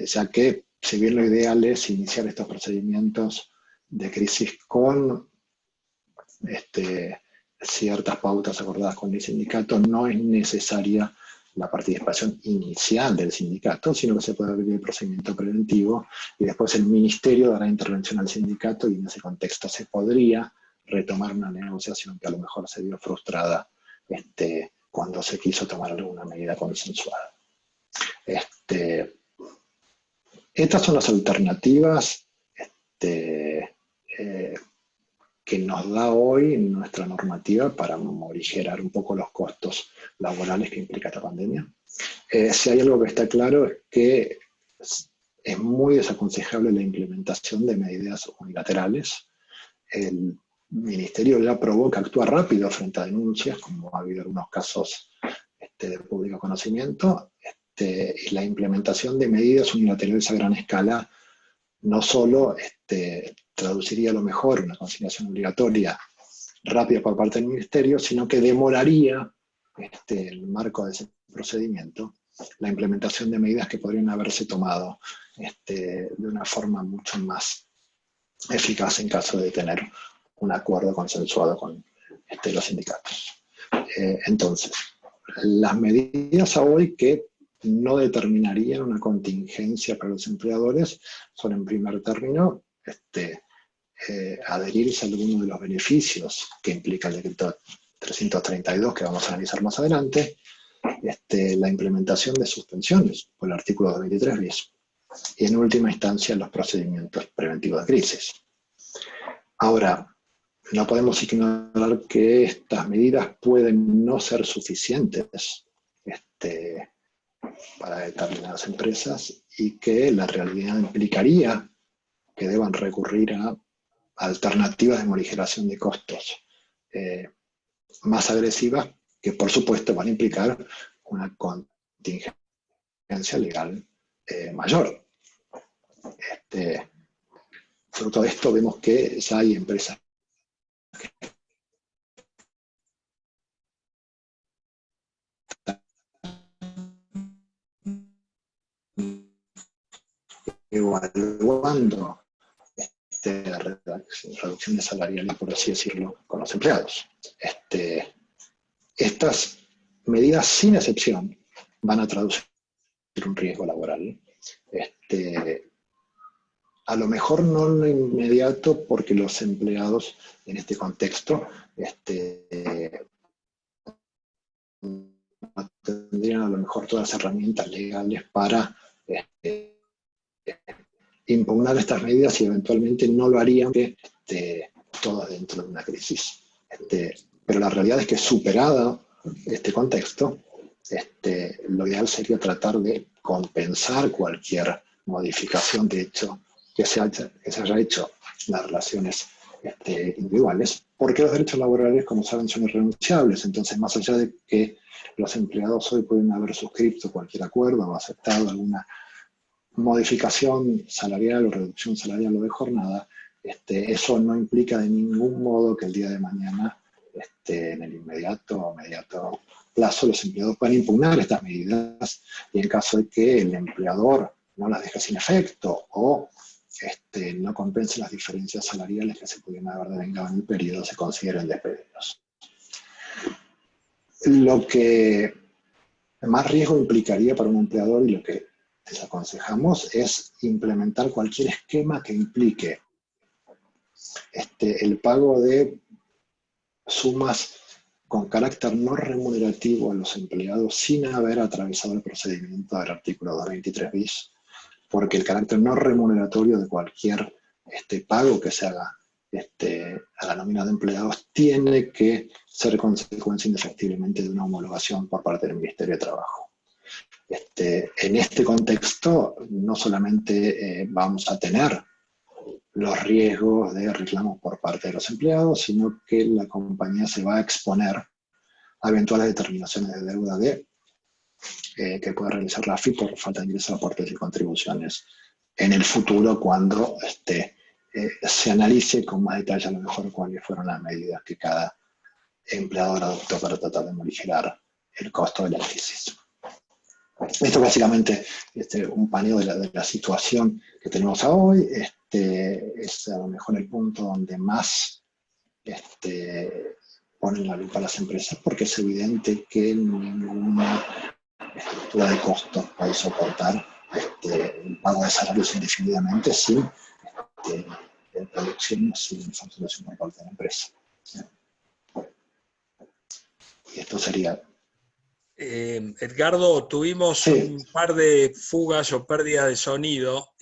ya que si bien lo ideal es iniciar estos procedimientos de crisis con ciertas pautas acordadas con el sindicato, no es necesaria la participación inicial del sindicato, sino que se puede abrir el procedimiento preventivo y después el ministerio dará intervención al sindicato y en ese contexto se podría retomar una negociación que a lo mejor se vio frustrada cuando se quiso tomar alguna medida consensuada. Estas son las alternativas que nos da hoy nuestra normativa para morigerar un poco los costos laborales que implica esta pandemia. Si hay algo que está claro es que es muy desaconsejable la implementación de medidas unilaterales. El Ministerio ya provoca actuar rápido frente a denuncias, como ha habido algunos casos de público conocimiento, y la implementación de medidas unilaterales a gran escala no solo traduciría a lo mejor una conciliación obligatoria rápida por parte del Ministerio, sino que demoraría, en el marco de ese procedimiento, la implementación de medidas que podrían haberse tomado de una forma mucho más eficaz en caso de tener un acuerdo consensuado con los sindicatos. Entonces, las medidas a hoy que no determinarían una contingencia para los empleadores son, en primer término, adherirse a alguno de los beneficios que implica el decreto 332, que vamos a analizar más adelante, la implementación de suspensiones por el artículo 223 bis, y en última instancia los procedimientos preventivos de crisis. Ahora, no podemos ignorar que estas medidas pueden no ser suficientes para determinadas empresas y que la realidad implicaría que deban recurrir a alternativas de morigeración de costos más agresivas que por supuesto van a implicar una contingencia legal mayor. Fruto de esto vemos que ya hay empresas evaluando reducciones salariales, por así decirlo, con los empleados. Estas medidas, sin excepción, van a traducir un riesgo laboral. A lo mejor no en lo inmediato, porque los empleados en este contexto no tendrían a lo mejor todas las herramientas legales para impugnar estas medidas y eventualmente no lo harían todos dentro de una crisis. Pero la realidad es que superado este contexto, lo ideal sería tratar de compensar cualquier modificación de hecho que se haya hecho en las relaciones individuales, porque los derechos laborales, como saben, son irrenunciables. Entonces, más allá de que los empleados hoy pueden haber suscrito cualquier acuerdo o aceptado alguna modificación salarial o reducción salarial o de jornada, eso no implica de ningún modo que el día de mañana, en el inmediato o mediato plazo los empleados pueden impugnar estas medidas y en caso de que el empleador no las deje sin efecto o no compense las diferencias salariales que se pudieran haber devengado en el periodo, se consideren despedidos. Lo que más riesgo implicaría para un empleador y lo que desaconsejamos es implementar cualquier esquema que implique el pago de sumas con carácter no remunerativo a los empleados sin haber atravesado el procedimiento del artículo 223 bis, porque el carácter no remuneratorio de cualquier pago que se haga a la nómina de empleados tiene que ser consecuencia indefectiblemente de una homologación por parte del Ministerio de Trabajo. En este contexto, no solamente vamos a tener los riesgos de reclamos por parte de los empleados, sino que la compañía se va a exponer a eventuales determinaciones de deuda que pueda realizar la AFIP por falta de ingresos, aportes y contribuciones en el futuro, cuando se analice con más detalle a lo mejor cuáles fueron las medidas que cada empleador adoptó para tratar de morigerar el costo de la crisis. Esto es básicamente un paneo de la situación que tenemos hoy. Es a lo mejor el punto donde más ponen la lupa a las empresas, porque es evidente que ninguna estructura de costos puede soportar el pago de salarios indefinidamente sin producción, sin facturación por parte de la empresa. Y esto sería... Edgardo, tuvimos un par de fugas o pérdidas de sonido,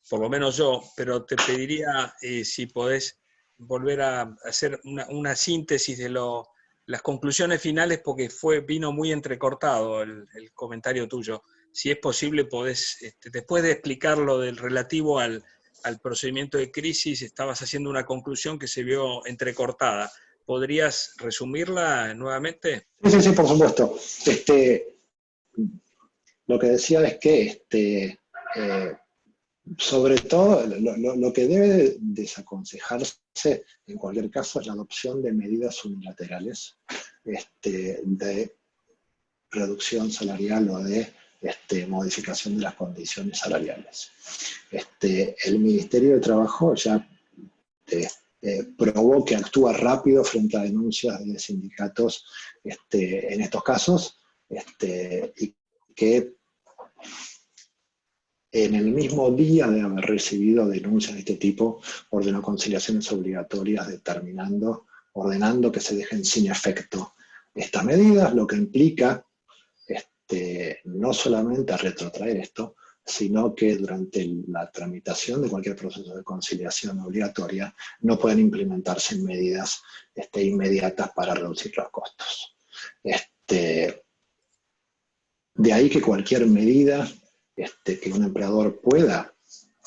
por lo menos yo, pero te pediría si podés volver a hacer una síntesis de las conclusiones finales, porque vino muy entrecortado el comentario tuyo. Si es posible, podés, después de explicar lo del relativo al procedimiento de crisis, estabas haciendo una conclusión que se vio entrecortada. ¿Podrías resumirla nuevamente? Sí, por supuesto. Lo que decía es que, sobre todo, lo que debe desaconsejarse en cualquier caso es la adopción de medidas unilaterales de reducción salarial o de modificación de las condiciones salariales. El Ministerio de Trabajo ya probó que actúa rápido frente a denuncias de sindicatos en estos casos, y que en el mismo día de haber recibido denuncias de este tipo, ordenó conciliaciones obligatorias ordenando que se dejen sin efecto estas medidas, lo que implica no solamente retrotraer esto, sino que durante la tramitación de cualquier proceso de conciliación obligatoria no pueden implementarse medidas inmediatas para reducir los costos. De ahí que cualquier medida que un empleador pueda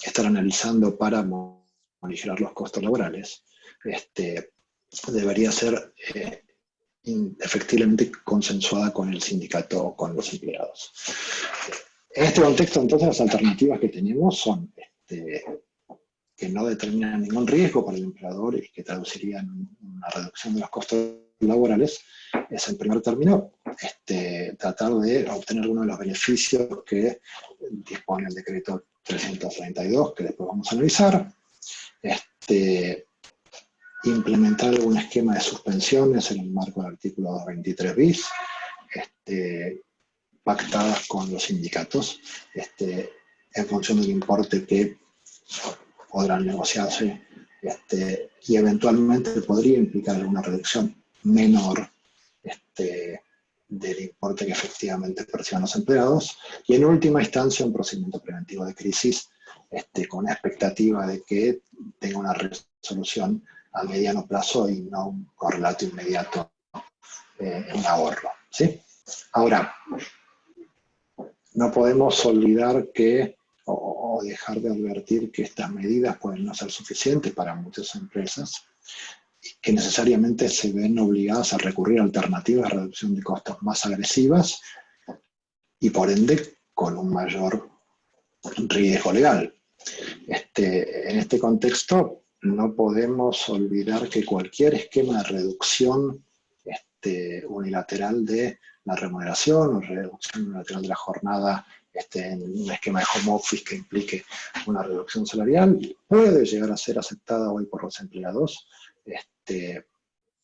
estar analizando para morigerar los costos laborales debería ser efectivamente consensuada con el sindicato o con los empleados. En este contexto, entonces, las alternativas que tenemos son que no determinan ningún riesgo para el empleador y que traducirían una reducción de los costos laborales. Es, en primer término, tratar de obtener algunos de los beneficios que dispone el decreto 332, que después vamos a analizar. Implementar algún esquema de suspensiones en el marco del artículo 223 bis, pactadas con los sindicatos, en función del importe que podrán negociarse, y eventualmente podría implicar alguna reducción menor del importe que efectivamente perciban los empleados, y en última instancia un procedimiento preventivo de crisis con la expectativa de que tenga una resolución a mediano plazo y no un correlato inmediato en un ahorro, ¿sí? Ahora, no podemos olvidar o dejar de advertir que estas medidas pueden no ser suficientes para muchas empresas y que necesariamente se ven obligadas a recurrir a alternativas de reducción de costos más agresivas y por ende con un mayor riesgo legal. En este contexto no podemos olvidar que cualquier esquema de reducción unilateral de la remuneración o reducción unilateral de la jornada en un esquema de home office que implique una reducción salarial, puede llegar a ser aceptada hoy por los empleados,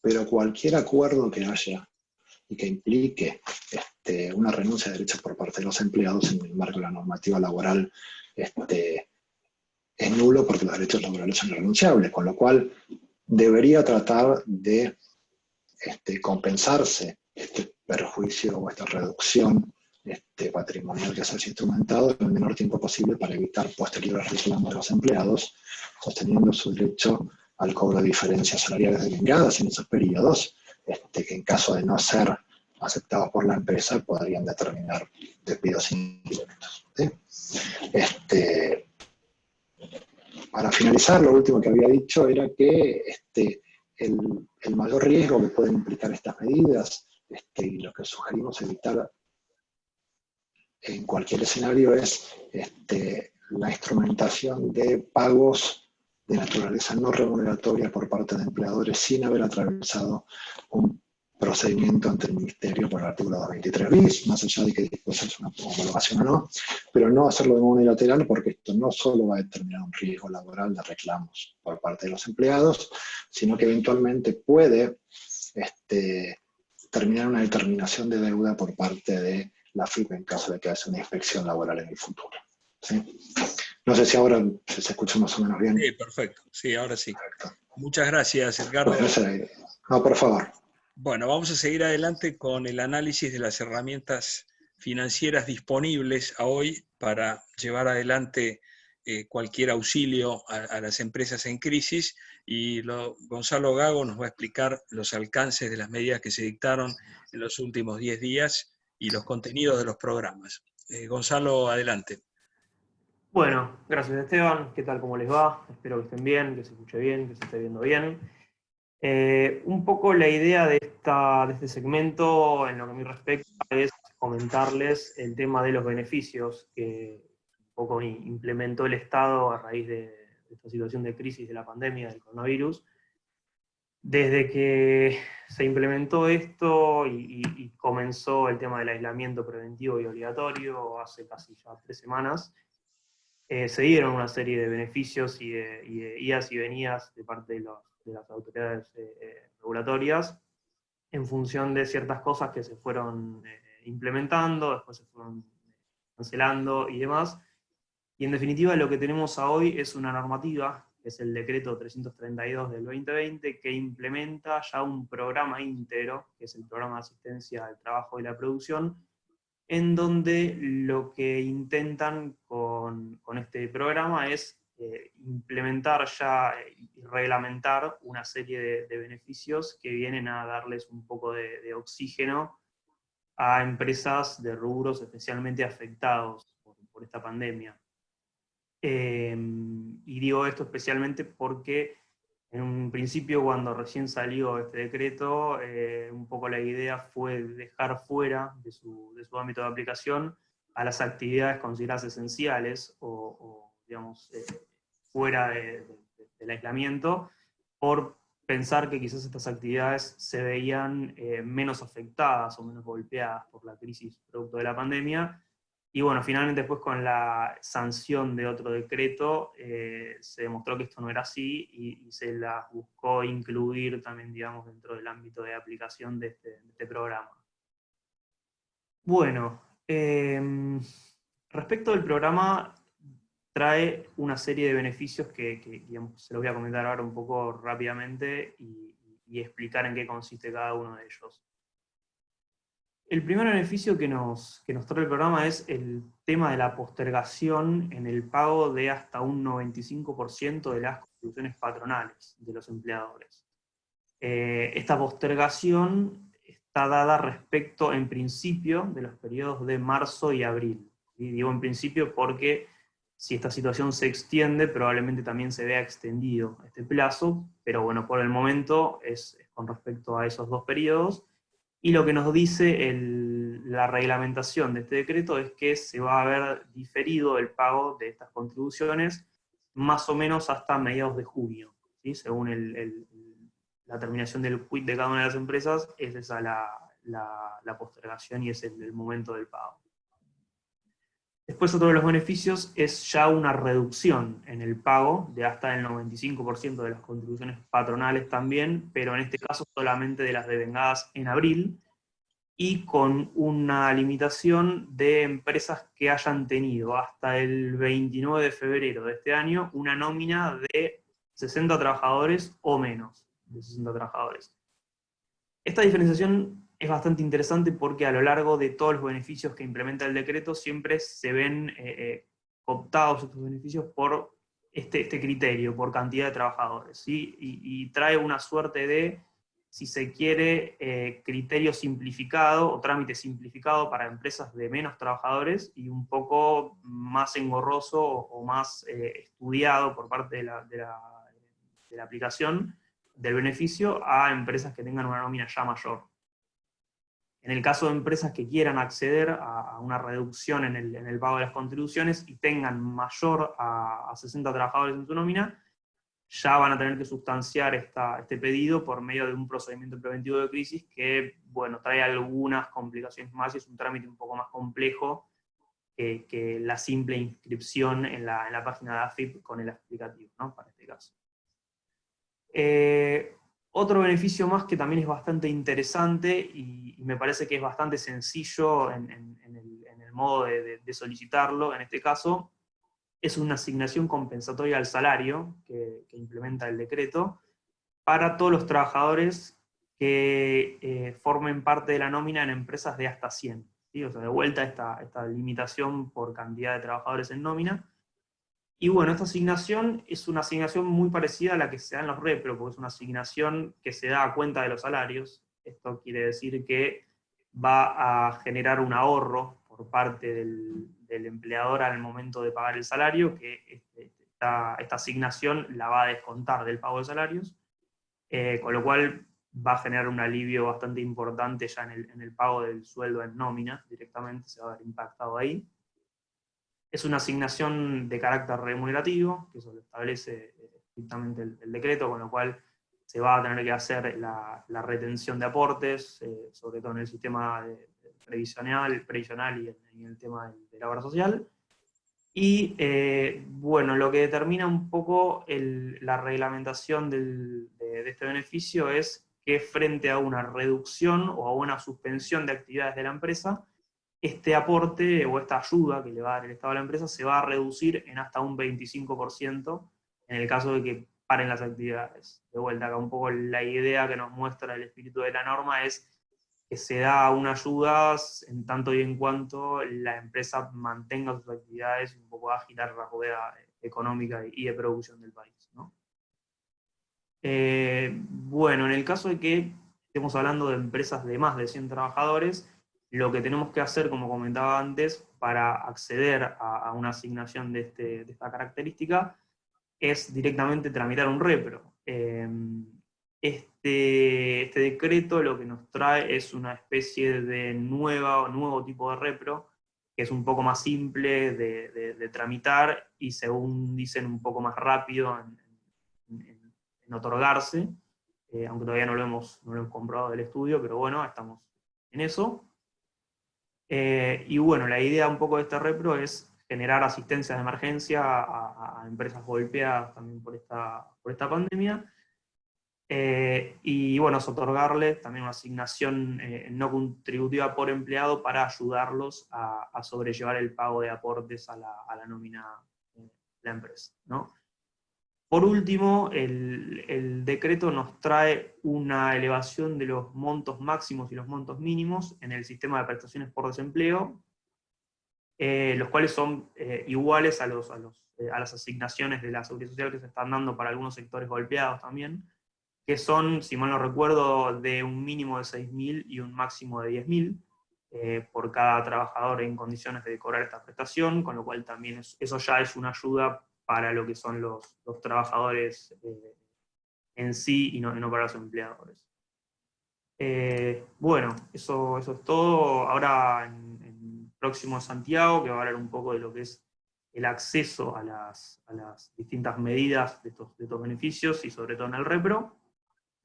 pero cualquier acuerdo que haya y que implique una renuncia de derechos por parte de los empleados en el marco de la normativa laboral es nulo porque los derechos laborales son irrenunciables, con lo cual debería tratar de compensarse este perjuicio o esta reducción patrimonial que se haya instrumentado en el menor tiempo posible para evitar posteriores reclamos de los empleados, sosteniendo su derecho al cobro de diferencias salariales devengadas en esos periodos, que en caso de no ser aceptados por la empresa podrían determinar despidos indirectos. Para finalizar, lo último que había dicho era que el mayor riesgo que pueden implicar estas medidas, y lo que sugerimos evitar en cualquier escenario es la instrumentación de pagos de naturaleza no remuneratoria por parte de empleadores sin haber atravesado un procedimiento ante el Ministerio por el artículo 223 bis, más allá de que después es una homologación o no, pero no hacerlo de modo unilateral porque esto no solo va a determinar un riesgo laboral de reclamos por parte de los empleados, sino que eventualmente puede terminar una determinación de deuda por parte de la FIP en caso de que haya una inspección laboral en el futuro. ¿Sí? No sé si ahora se escucha más o menos bien. Sí, perfecto. Sí, ahora sí. Perfecto. Muchas gracias, Edgardo. No, por favor. Bueno, vamos a seguir adelante con el análisis de las herramientas financieras disponibles a hoy para llevar adelante cualquier auxilio a las empresas en crisis, y Gonzalo Gago nos va a explicar los alcances de las medidas que se dictaron en los últimos 10 días y los contenidos de los programas. Gonzalo, adelante. Bueno, gracias Esteban. ¿Qué tal? ¿Cómo les va? Espero que estén bien, que se escuche bien, que se esté viendo bien. Un poco la idea de este segmento, en lo que me respecta, es comentarles el tema de los beneficios que un poco implementó el Estado a raíz de esta situación de crisis de la pandemia del coronavirus. Desde que se implementó esto y comenzó el tema del aislamiento preventivo y obligatorio hace casi ya 3 semanas, se dieron una serie de beneficios y de idas y venidas de parte de las autoridades regulatorias en función de ciertas cosas que se fueron implementando, después se fueron cancelando y demás. Y en definitiva lo que tenemos a hoy es una normativa, que es el decreto 332 del 2020, que implementa ya un programa íntegro, que es el programa de asistencia al trabajo y la producción, en donde lo que intentan con este programa es implementar ya y reglamentar una serie de beneficios que vienen a darles un poco de oxígeno a empresas de rubros especialmente afectados por esta pandemia. Y digo esto especialmente porque en un principio, cuando recién salió este decreto, un poco la idea fue dejar fuera de su ámbito de aplicación a las actividades consideradas esenciales o digamos, fuera del aislamiento, por pensar que quizás estas actividades se veían menos afectadas o menos golpeadas por la crisis producto de la pandemia. Y bueno, finalmente después con la sanción de otro decreto se demostró que esto no era así y se las buscó incluir también, digamos, dentro del ámbito de aplicación de este programa. Bueno, respecto del programa, trae una serie de beneficios que digamos, se los voy a comentar ahora un poco rápidamente y explicar en qué consiste cada uno de ellos. El primer beneficio que nos trae el programa es el tema de la postergación en el pago de hasta un 95% de las contribuciones patronales de los empleadores. Esta postergación está dada respecto, en principio, de los periodos de marzo y abril. Y digo en principio porque si esta situación se extiende, probablemente también se vea extendido este plazo, pero bueno, por el momento es con respecto a esos 2 periodos. Y lo que nos dice la reglamentación de este decreto es que se va a haber diferido el pago de estas contribuciones más o menos hasta mediados de junio, ¿sí? Según la terminación del quit de cada una de las empresas, es esa la postergación y es el momento del pago. Después otro de los beneficios es ya una reducción en el pago de hasta el 95% de las contribuciones patronales también, pero en este caso solamente de las devengadas en abril, y con una limitación de empresas que hayan tenido hasta el 29 de febrero de este año una nómina de 60 trabajadores o menos de 60 trabajadores. Esta diferenciación es bastante interesante porque a lo largo de todos los beneficios que implementa el decreto siempre se ven cooptados estos beneficios por este criterio, por cantidad de trabajadores, ¿sí? Y trae una suerte de, si se quiere, criterio simplificado o trámite simplificado para empresas de menos trabajadores y un poco más engorroso o más estudiado por parte de la aplicación del beneficio a empresas que tengan una nómina ya mayor. En el caso de empresas que quieran acceder a una reducción en el pago de las contribuciones y tengan mayor a 60 trabajadores en su nómina, ya van a tener que sustanciar este pedido por medio de un procedimiento preventivo de crisis que, bueno, trae algunas complicaciones más y es un trámite un poco más complejo que la simple inscripción en la página de AFIP con el explicativo, ¿no? Para este caso. Otro beneficio más que también es bastante interesante y me parece que es bastante sencillo en el modo de solicitarlo, en este caso, es una asignación compensatoria al salario que implementa el decreto para todos los trabajadores que formen parte de la nómina en empresas de hasta 100. ¿Sí? O sea, de vuelta esta limitación por cantidad de trabajadores en nómina. Y bueno, esta asignación es una asignación muy parecida a la que se da en los repro, porque es una asignación que se da a cuenta de los salarios. Esto quiere decir que va a generar un ahorro por parte del empleador al momento de pagar el salario, que esta asignación la va a descontar del pago de salarios, con lo cual va a generar un alivio bastante importante ya en el pago del sueldo en nómina, directamente se va a ver impactado ahí. Es una asignación de carácter remunerativo, que eso lo establece estrictamente el decreto, con lo cual se va a tener que hacer la retención de aportes, sobre todo en el sistema previsional y en el tema de la obra social. Y bueno, lo que determina un poco la reglamentación de este beneficio es que frente a una reducción o a una suspensión de actividades de la empresa, este aporte o esta ayuda que le va a dar el Estado a la empresa se va a reducir en hasta un 25% en el caso de que paren las actividades. De vuelta, acá un poco la idea que nos muestra el espíritu de la norma es que se da una ayuda en tanto y en cuanto la empresa mantenga sus actividades y un poco a girar la rueda económica y de producción del país, ¿no? Bueno, en el caso de que estemos hablando de empresas de más de 100 trabajadores, lo que tenemos que hacer, como comentaba antes, para acceder a una asignación de esta característica, es directamente tramitar un repro. Este decreto lo que nos trae es una especie de nuevo tipo de repro, que es un poco más simple de tramitar y, según dicen, un poco más rápido en otorgarse, aunque todavía no lo hemos comprobado del estudio, pero bueno, estamos en eso. Y bueno, la idea un poco de este repro es generar asistencia de emergencia a empresas golpeadas también por esta pandemia, y bueno, es otorgarle también una asignación no contributiva por empleado para ayudarlos a sobrellevar el pago de aportes a la nómina de la empresa, ¿no? Por último, el decreto nos trae una elevación de los montos máximos y los montos mínimos en el sistema de prestaciones por desempleo, los cuales son iguales a las asignaciones de la Seguridad Social que se están dando para algunos sectores golpeados también, que son, si mal no recuerdo, de un mínimo de 6.000 y un máximo de 10.000 por cada trabajador en condiciones de cobrar esta prestación, con lo cual también eso ya es una ayuda para lo que son los trabajadores en sí y no para los empleadores. Bueno, eso es todo. Ahora en próximo Santiago, que va a hablar un poco de lo que es el acceso a las distintas medidas de estos beneficios y sobre todo en el repro.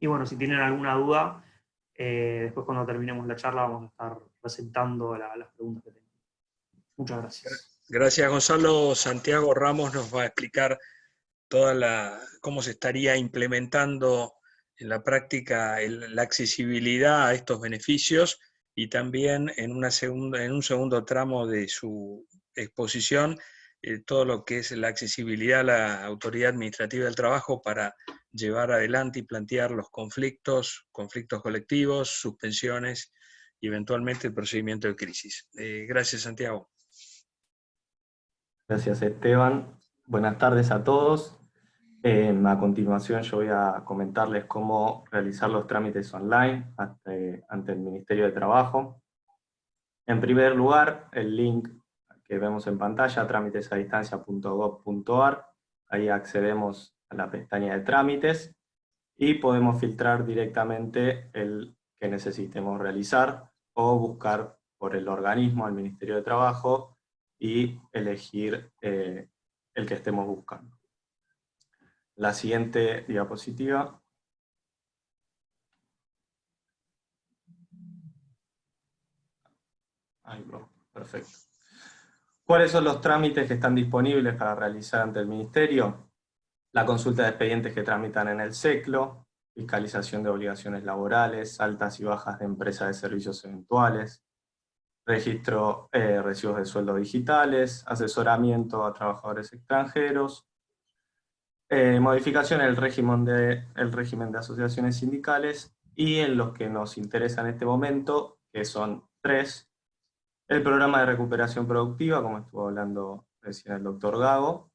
Y bueno, si tienen alguna duda, después cuando terminemos la charla vamos a estar presentando las preguntas que tengan. Muchas gracias. Gracias, Gonzalo. Santiago Ramos nos va a explicar cómo se estaría implementando en la práctica la accesibilidad a estos beneficios, y también en un segundo tramo de su exposición, todo lo que es la accesibilidad a la Autoridad Administrativa del Trabajo para llevar adelante y plantear los conflictos colectivos, suspensiones y eventualmente el procedimiento de crisis. Gracias, Santiago. Gracias, Esteban. Buenas tardes a todos. A continuación yo voy a comentarles cómo realizar los trámites online ante el Ministerio de Trabajo. En primer lugar, el link que vemos en pantalla, trámitesadistancia.gov.ar, ahí accedemos a la pestaña de trámites y podemos filtrar directamente el que necesitemos realizar o buscar por el organismo, al Ministerio de Trabajo, y elegir el que estemos buscando. La siguiente diapositiva. Ahí va, perfecto. ¿Cuáles son los trámites que están disponibles para realizar ante el Ministerio? La consulta de expedientes que tramitan en el SECLO, fiscalización de obligaciones laborales, altas y bajas de empresas de servicios eventuales, registro recibos de sueldo digitales, asesoramiento a trabajadores extranjeros, modificación en el régimen de asociaciones sindicales, y en los que nos interesa en este momento, que son 3, el programa de recuperación productiva, como estuvo hablando recién el doctor Gago,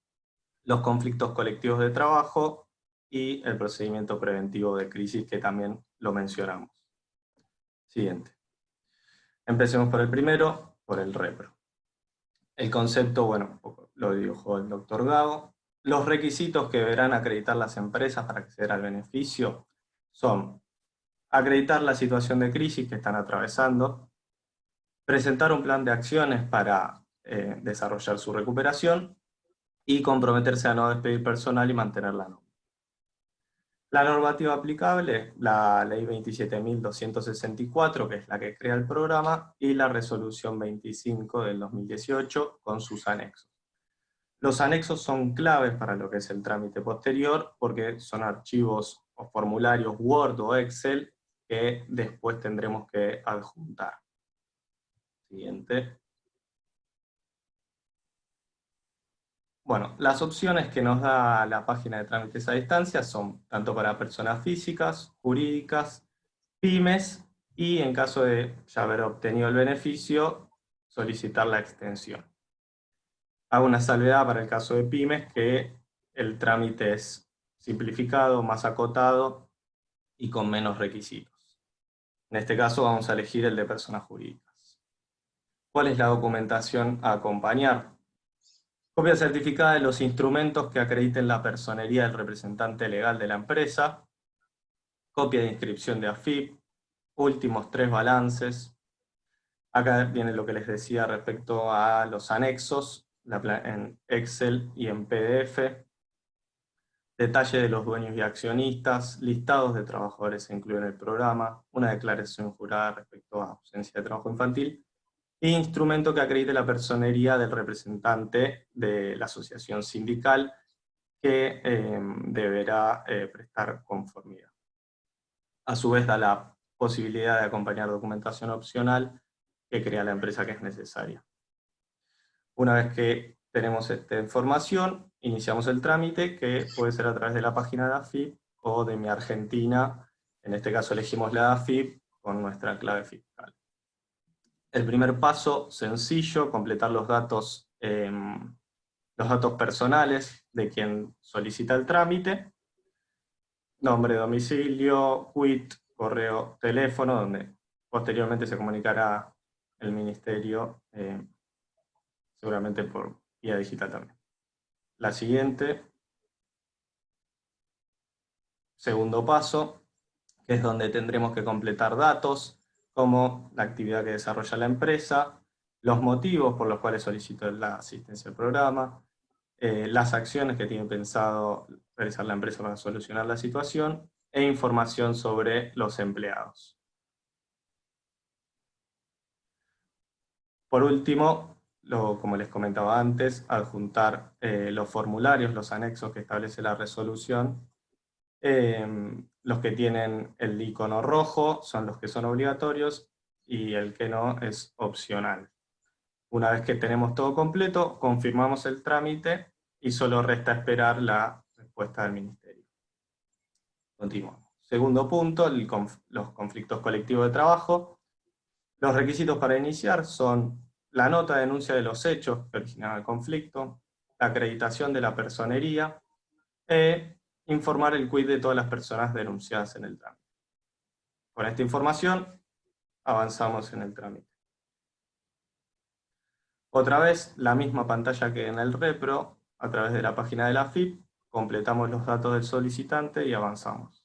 los conflictos colectivos de trabajo y el procedimiento preventivo de crisis, que también lo mencionamos. Siguiente. Empecemos por el primero, por el repro. El concepto, bueno, lo dijo el doctor Gago. Los requisitos que deberán acreditar las empresas para acceder al beneficio son acreditar la situación de crisis que están atravesando, presentar un plan de acciones para desarrollar su recuperación, y comprometerse a no despedir personal y mantener la norma. La normativa aplicable, la Ley 27.264, que es la que crea el programa, y la Resolución 25 del 2018, con sus anexos. Los anexos son claves para lo que es el trámite posterior, porque son archivos o formularios Word o Excel que después tendremos que adjuntar. Siguiente. Bueno, las opciones que nos da la página de trámites a distancia son tanto para personas físicas, jurídicas, pymes, y en caso de ya haber obtenido el beneficio, solicitar la extensión. Hago una salvedad para el caso de pymes, que el trámite es simplificado, más acotado y con menos requisitos. En este caso vamos a elegir el de personas jurídicas. ¿Cuál es la documentación a acompañar? Copia certificada de los instrumentos que acrediten la personería del representante legal de la empresa, copia de inscripción de AFIP, últimos 3 balances. Acá viene lo que les decía respecto a los anexos, en Excel y en PDF, detalle de los dueños y accionistas, listados de trabajadores incluidos en el programa, una declaración jurada respecto a ausencia de trabajo infantil, e instrumento que acredite la personería del representante de la asociación sindical, que deberá prestar conformidad. A su vez da la posibilidad de acompañar documentación opcional que crea la empresa que es necesaria. Una vez que tenemos esta información, iniciamos el trámite, que puede ser a través de la página de AFIP o de Mi Argentina. En este caso elegimos la de AFIP con nuestra clave fiscal. El primer paso, sencillo, completar los datos personales de quien solicita el trámite, nombre, domicilio, quit, correo, teléfono, donde posteriormente se comunicará el Ministerio, seguramente por vía digital también. La siguiente, segundo paso, que es donde tendremos que completar datos, como la actividad que desarrolla la empresa, los motivos por los cuales solicito la asistencia al programa, las acciones que tiene pensado realizar la empresa para solucionar la situación, e información sobre los empleados. Por último, como les comentaba antes, adjuntar los formularios, los anexos que establece la resolución. Los que tienen el icono rojo son los que son obligatorios y el que no es opcional. Una vez que tenemos todo completo, confirmamos el trámite y solo resta esperar la respuesta del Ministerio. Continuamos. Segundo punto, los conflictos colectivos de trabajo. Los requisitos para iniciar son la nota de denuncia de los hechos que originaron el conflicto, la acreditación de la personería e informar el quid de todas las personas denunciadas en el trámite. Con esta información avanzamos en el trámite. Otra vez, la misma pantalla que en el repro, a través de la página de la AFIP, completamos los datos del solicitante y avanzamos.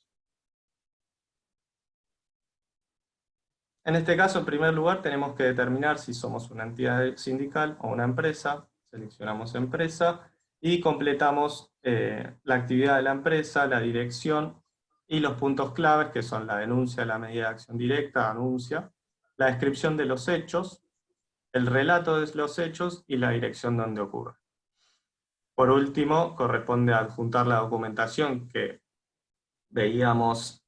En este caso, en primer lugar, tenemos que determinar si somos una entidad sindical o una empresa. Seleccionamos empresa y completamos la actividad de la empresa, la dirección y los puntos claves, que son la denuncia, la medida de acción directa, anuncia, la descripción de los hechos, el relato de los hechos y la dirección donde ocurre. Por último, corresponde adjuntar la documentación que veíamos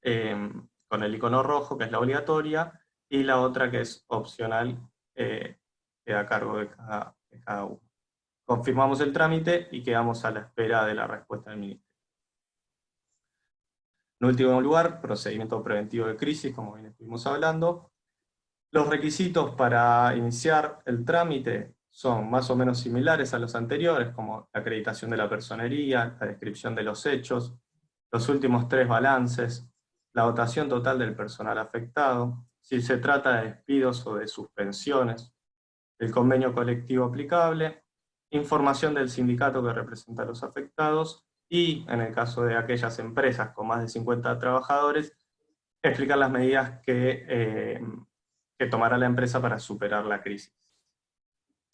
con el icono rojo, que es la obligatoria, y la otra que es opcional, queda a cargo de cada uno. Confirmamos el trámite y quedamos a la espera de la respuesta del Ministerio. En último lugar, procedimiento preventivo de crisis, como bien estuvimos hablando. Los requisitos para iniciar el trámite son más o menos similares a los anteriores, como la acreditación de la personería, la descripción de los hechos, los últimos 3 balances, la dotación total del personal afectado, si se trata de despidos o de suspensiones, el convenio colectivo aplicable, información del sindicato que representa a los afectados, y en el caso de aquellas empresas con más de 50 trabajadores, explicar las medidas que tomará la empresa para superar la crisis.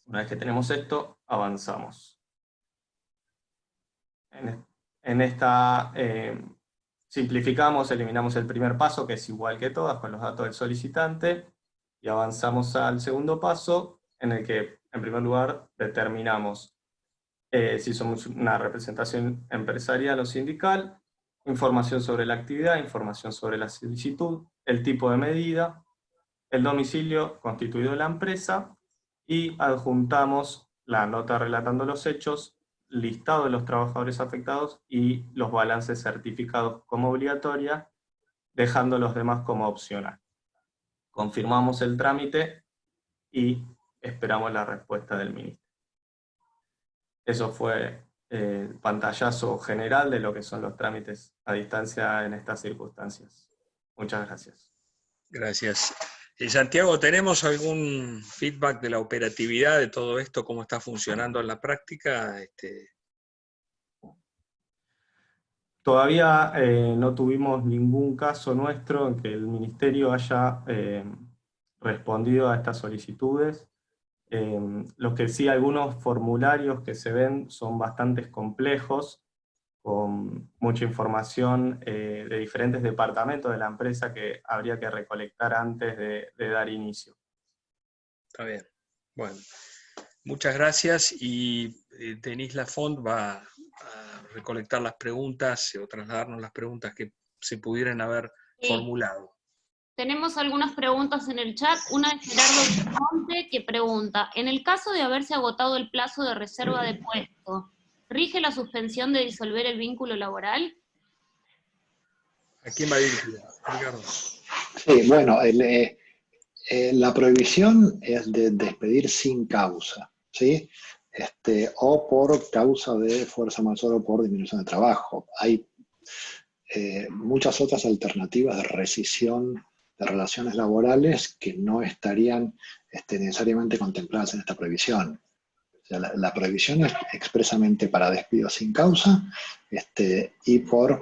Una vez que tenemos esto, avanzamos. En esta simplificamos, eliminamos el primer paso, que es igual que todas, con los datos del solicitante, y avanzamos al segundo paso, en el que, en primer lugar, determinamos si somos una representación empresarial o sindical, información sobre la actividad, información sobre la solicitud, el tipo de medida, el domicilio constituido de la empresa, y adjuntamos la nota relatando los hechos, listado de los trabajadores afectados y los balances certificados como obligatoria, dejando los demás como opcional. Confirmamos el trámite y esperamos la respuesta del Ministerio. Eso fue el pantallazo general de lo que son los trámites a distancia en estas circunstancias. Muchas gracias. Gracias. Santiago, ¿tenemos algún feedback de la operatividad de todo esto? ¿Cómo está funcionando en la práctica? Todavía no tuvimos ningún caso nuestro en que el Ministerio haya respondido a estas solicitudes. Los que sí, algunos formularios que se ven son bastante complejos, con mucha información de diferentes departamentos de la empresa que habría que recolectar antes de dar inicio. Está bien. Bueno, muchas gracias, y Denise Lafont va a recolectar las preguntas o trasladarnos las preguntas que se pudieran haber formulado. Tenemos algunas preguntas en el chat. Una de Gerardo Monte, que pregunta: en el caso de haberse agotado el plazo de reserva de puesto, ¿rige la suspensión de disolver el vínculo laboral? ¿A quién va dirigida, Ricardo? Sí, bueno, la prohibición es de despedir sin causa, ¿sí? O por causa de fuerza mayor o por disminución de trabajo. Hay muchas otras alternativas de rescisión de relaciones laborales que no estarían necesariamente contempladas en esta prohibición. O sea, la prohibición es expresamente para despido sin causa y por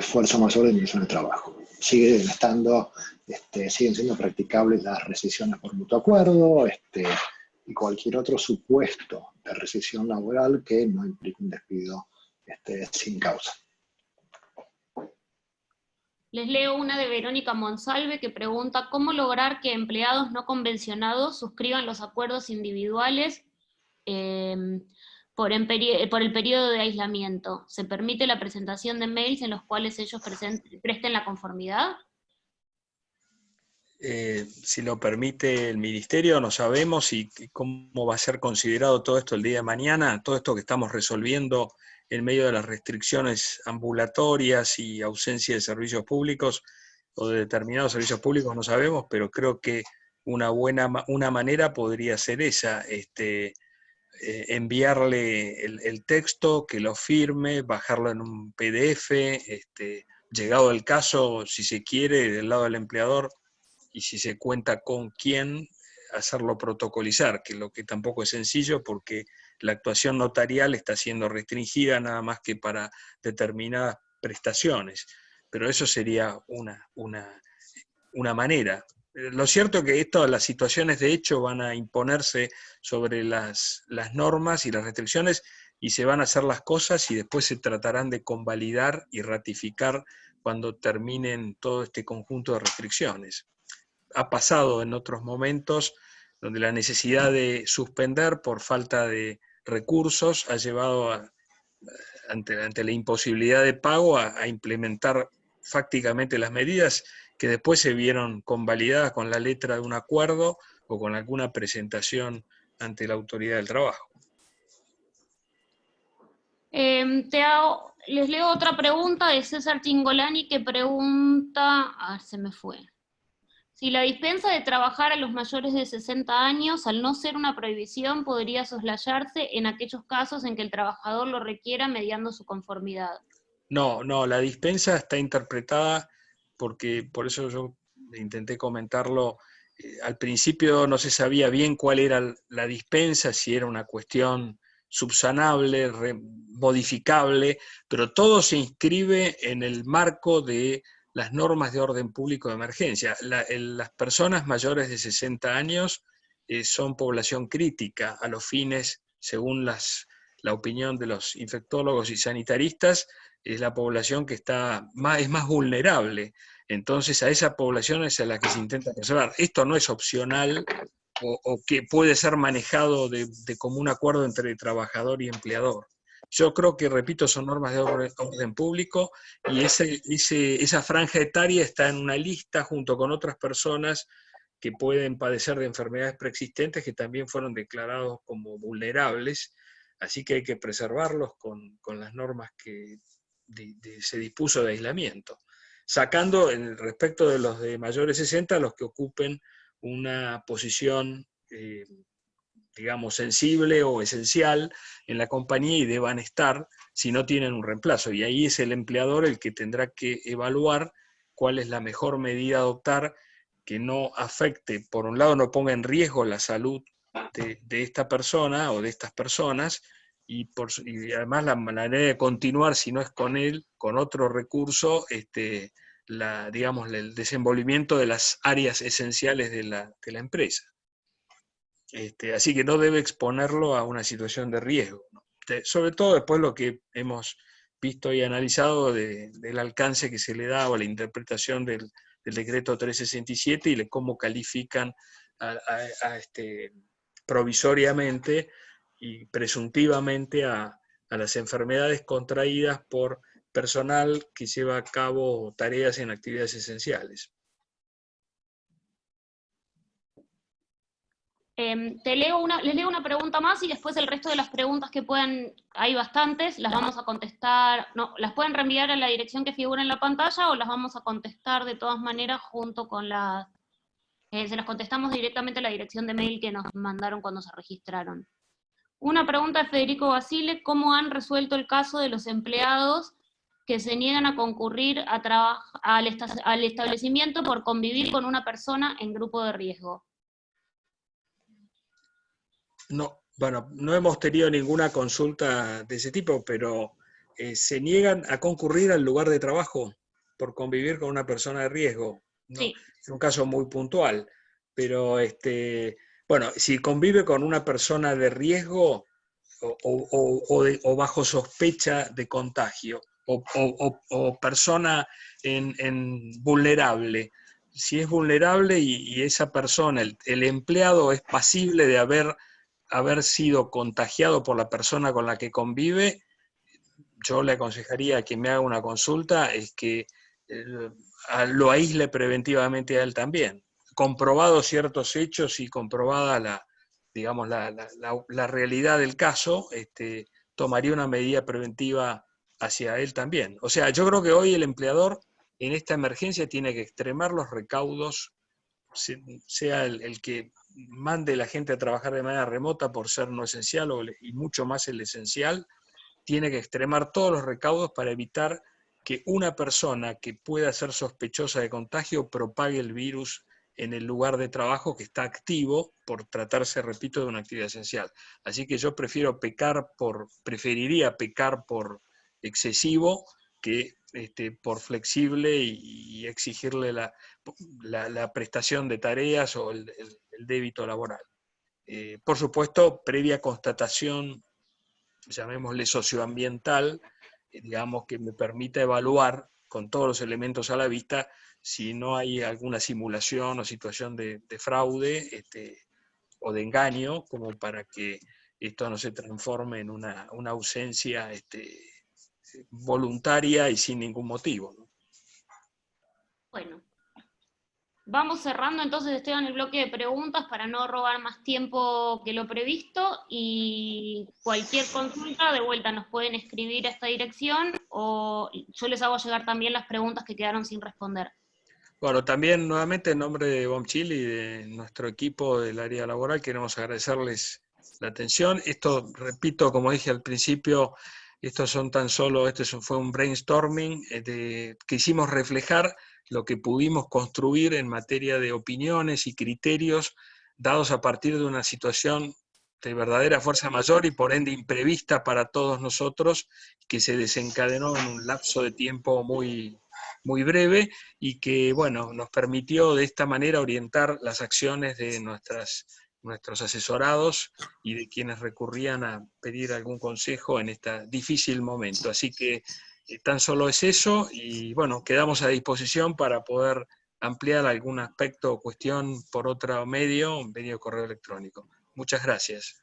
fuerza mayor o disminución de trabajo. Siguen siendo practicables las rescisiones por mutuo acuerdo y cualquier otro supuesto de rescisión laboral que no implique un despido sin causa. Les leo una de Verónica Monsalve que pregunta ¿cómo lograr que empleados no convencionados suscriban los acuerdos individuales por el periodo de aislamiento? ¿Se permite la presentación de mails en los cuales ellos presten la conformidad? Si lo permite el Ministerio, no sabemos, y cómo va a ser considerado todo esto el día de mañana, todo esto que estamos resolviendo en medio de las restricciones ambulatorias y ausencia de servicios públicos o de determinados servicios públicos, no sabemos, pero creo que una manera podría ser esa, enviarle el texto, que lo firme, bajarlo en un PDF, llegado el caso, si se quiere, del lado del empleador, y si se cuenta con quién, hacerlo protocolizar, que lo que tampoco es sencillo porque la actuación notarial está siendo restringida nada más que para determinadas prestaciones. Pero eso sería una manera. Lo cierto es que las situaciones de hecho van a imponerse sobre las normas y las restricciones y se van a hacer las cosas y después se tratarán de convalidar y ratificar cuando terminen todo este conjunto de restricciones. Ha pasado en otros momentos donde la necesidad de suspender por falta de recursos ha llevado ante la imposibilidad de pago a implementar fácticamente las medidas que después se vieron convalidadas con la letra de un acuerdo o con alguna presentación ante la autoridad del trabajo. Les leo otra pregunta de César Chingolani que pregunta, se me fue. Si la dispensa de trabajar a los mayores de 60 años, al no ser una prohibición, podría soslayarse en aquellos casos en que el trabajador lo requiera mediando su conformidad. No, la dispensa está interpretada porque, por eso yo intenté comentarlo, al principio no se sabía bien cuál era la dispensa, si era una cuestión subsanable, modificable, pero todo se inscribe en el marco de las normas de orden público de emergencia. Las personas mayores de 60 años son población crítica a los fines, según la opinión de los infectólogos y sanitaristas, es la población que es más vulnerable. Entonces a esa población es a la que se intenta preservar. Esto no es opcional o que puede ser manejado de común acuerdo entre trabajador y empleador. Yo creo que, repito, son normas de orden público y esa franja etaria está en una lista junto con otras personas que pueden padecer de enfermedades preexistentes que también fueron declarados como vulnerables, así que hay que preservarlos con las normas que se dispuso de aislamiento, sacando respecto de los de mayores de 60 los que ocupen una posición digamos, sensible o esencial en la compañía y deban estar si no tienen un reemplazo. Y ahí es el empleador el que tendrá que evaluar cuál es la mejor medida a adoptar que no afecte, por un lado, no ponga en riesgo la salud de esta persona o de estas personas, y además la manera de continuar, si no es con él, con otro recurso, digamos, el desenvolvimiento de las áreas esenciales de la empresa. Así que no debe exponerlo a una situación de riesgo, ¿no? Sobre todo después lo que hemos visto y analizado del alcance que se le da o la interpretación del decreto 367 y cómo califican provisoriamente y presuntivamente a las enfermedades contraídas por personal que lleva a cabo tareas en actividades esenciales. Les leo una pregunta más y después el resto de las preguntas que puedan, hay bastantes, las vamos a contestar, no, las pueden reenviar a la dirección que figura en la pantalla o las vamos a contestar de todas maneras junto con se las contestamos directamente a la dirección de mail que nos mandaron cuando se registraron. Una pregunta de Federico Basile: ¿cómo han resuelto el caso de los empleados que se niegan a concurrir al establecimiento por convivir con una persona en grupo de riesgo? No, bueno, no hemos tenido ninguna consulta de ese tipo, pero se niegan a concurrir al lugar de trabajo por convivir con una persona de riesgo. ¿No? Sí. Es un caso muy puntual, pero bueno, si convive con una persona de riesgo o bajo sospecha de contagio o persona vulnerable. Si es vulnerable y esa persona, el empleado, es pasible de haber sido contagiado por la persona con la que convive, yo le aconsejaría a quien me haga una consulta es que lo aísle preventivamente a él también. Comprobados ciertos hechos y comprobada la realidad del caso, tomaría una medida preventiva hacia él también. O sea, yo creo que hoy el empleador en esta emergencia tiene que extremar los recaudos, sea el que mande la gente a trabajar de manera remota por ser no esencial y mucho más el esencial, tiene que extremar todos los recaudos para evitar que una persona que pueda ser sospechosa de contagio propague el virus en el lugar de trabajo que está activo por tratarse, repito, de una actividad esencial. Así que yo preferiría pecar por excesivo que por flexible y exigirle la prestación de tareas o el débito laboral. Por supuesto, previa constatación, llamémosle socioambiental, digamos, que me permita evaluar con todos los elementos a la vista si no hay alguna simulación o situación de fraude o de engaño, como para que esto no se transforme en una ausencia voluntaria y sin ningún motivo, ¿no? Bueno, vamos cerrando entonces, Esteban, el bloque de preguntas para no robar más tiempo que lo previsto, y cualquier consulta de vuelta nos pueden escribir a esta dirección o yo les hago llegar también las preguntas que quedaron sin responder. Bueno, también nuevamente en nombre de BOMCHIL y de nuestro equipo del área laboral queremos agradecerles la atención. Esto, repito, como dije al principio, esto fue un brainstorming quisimos reflejar lo que pudimos construir en materia de opiniones y criterios dados a partir de una situación de verdadera fuerza mayor y por ende imprevista para todos nosotros, que se desencadenó en un lapso de tiempo muy breve y que, bueno, nos permitió de esta manera orientar las acciones de nuestros asesorados y de quienes recurrían a pedir algún consejo en este difícil momento. Así que tan solo es eso y, bueno, quedamos a disposición para poder ampliar algún aspecto o cuestión por otro medio correo electrónico. Muchas gracias.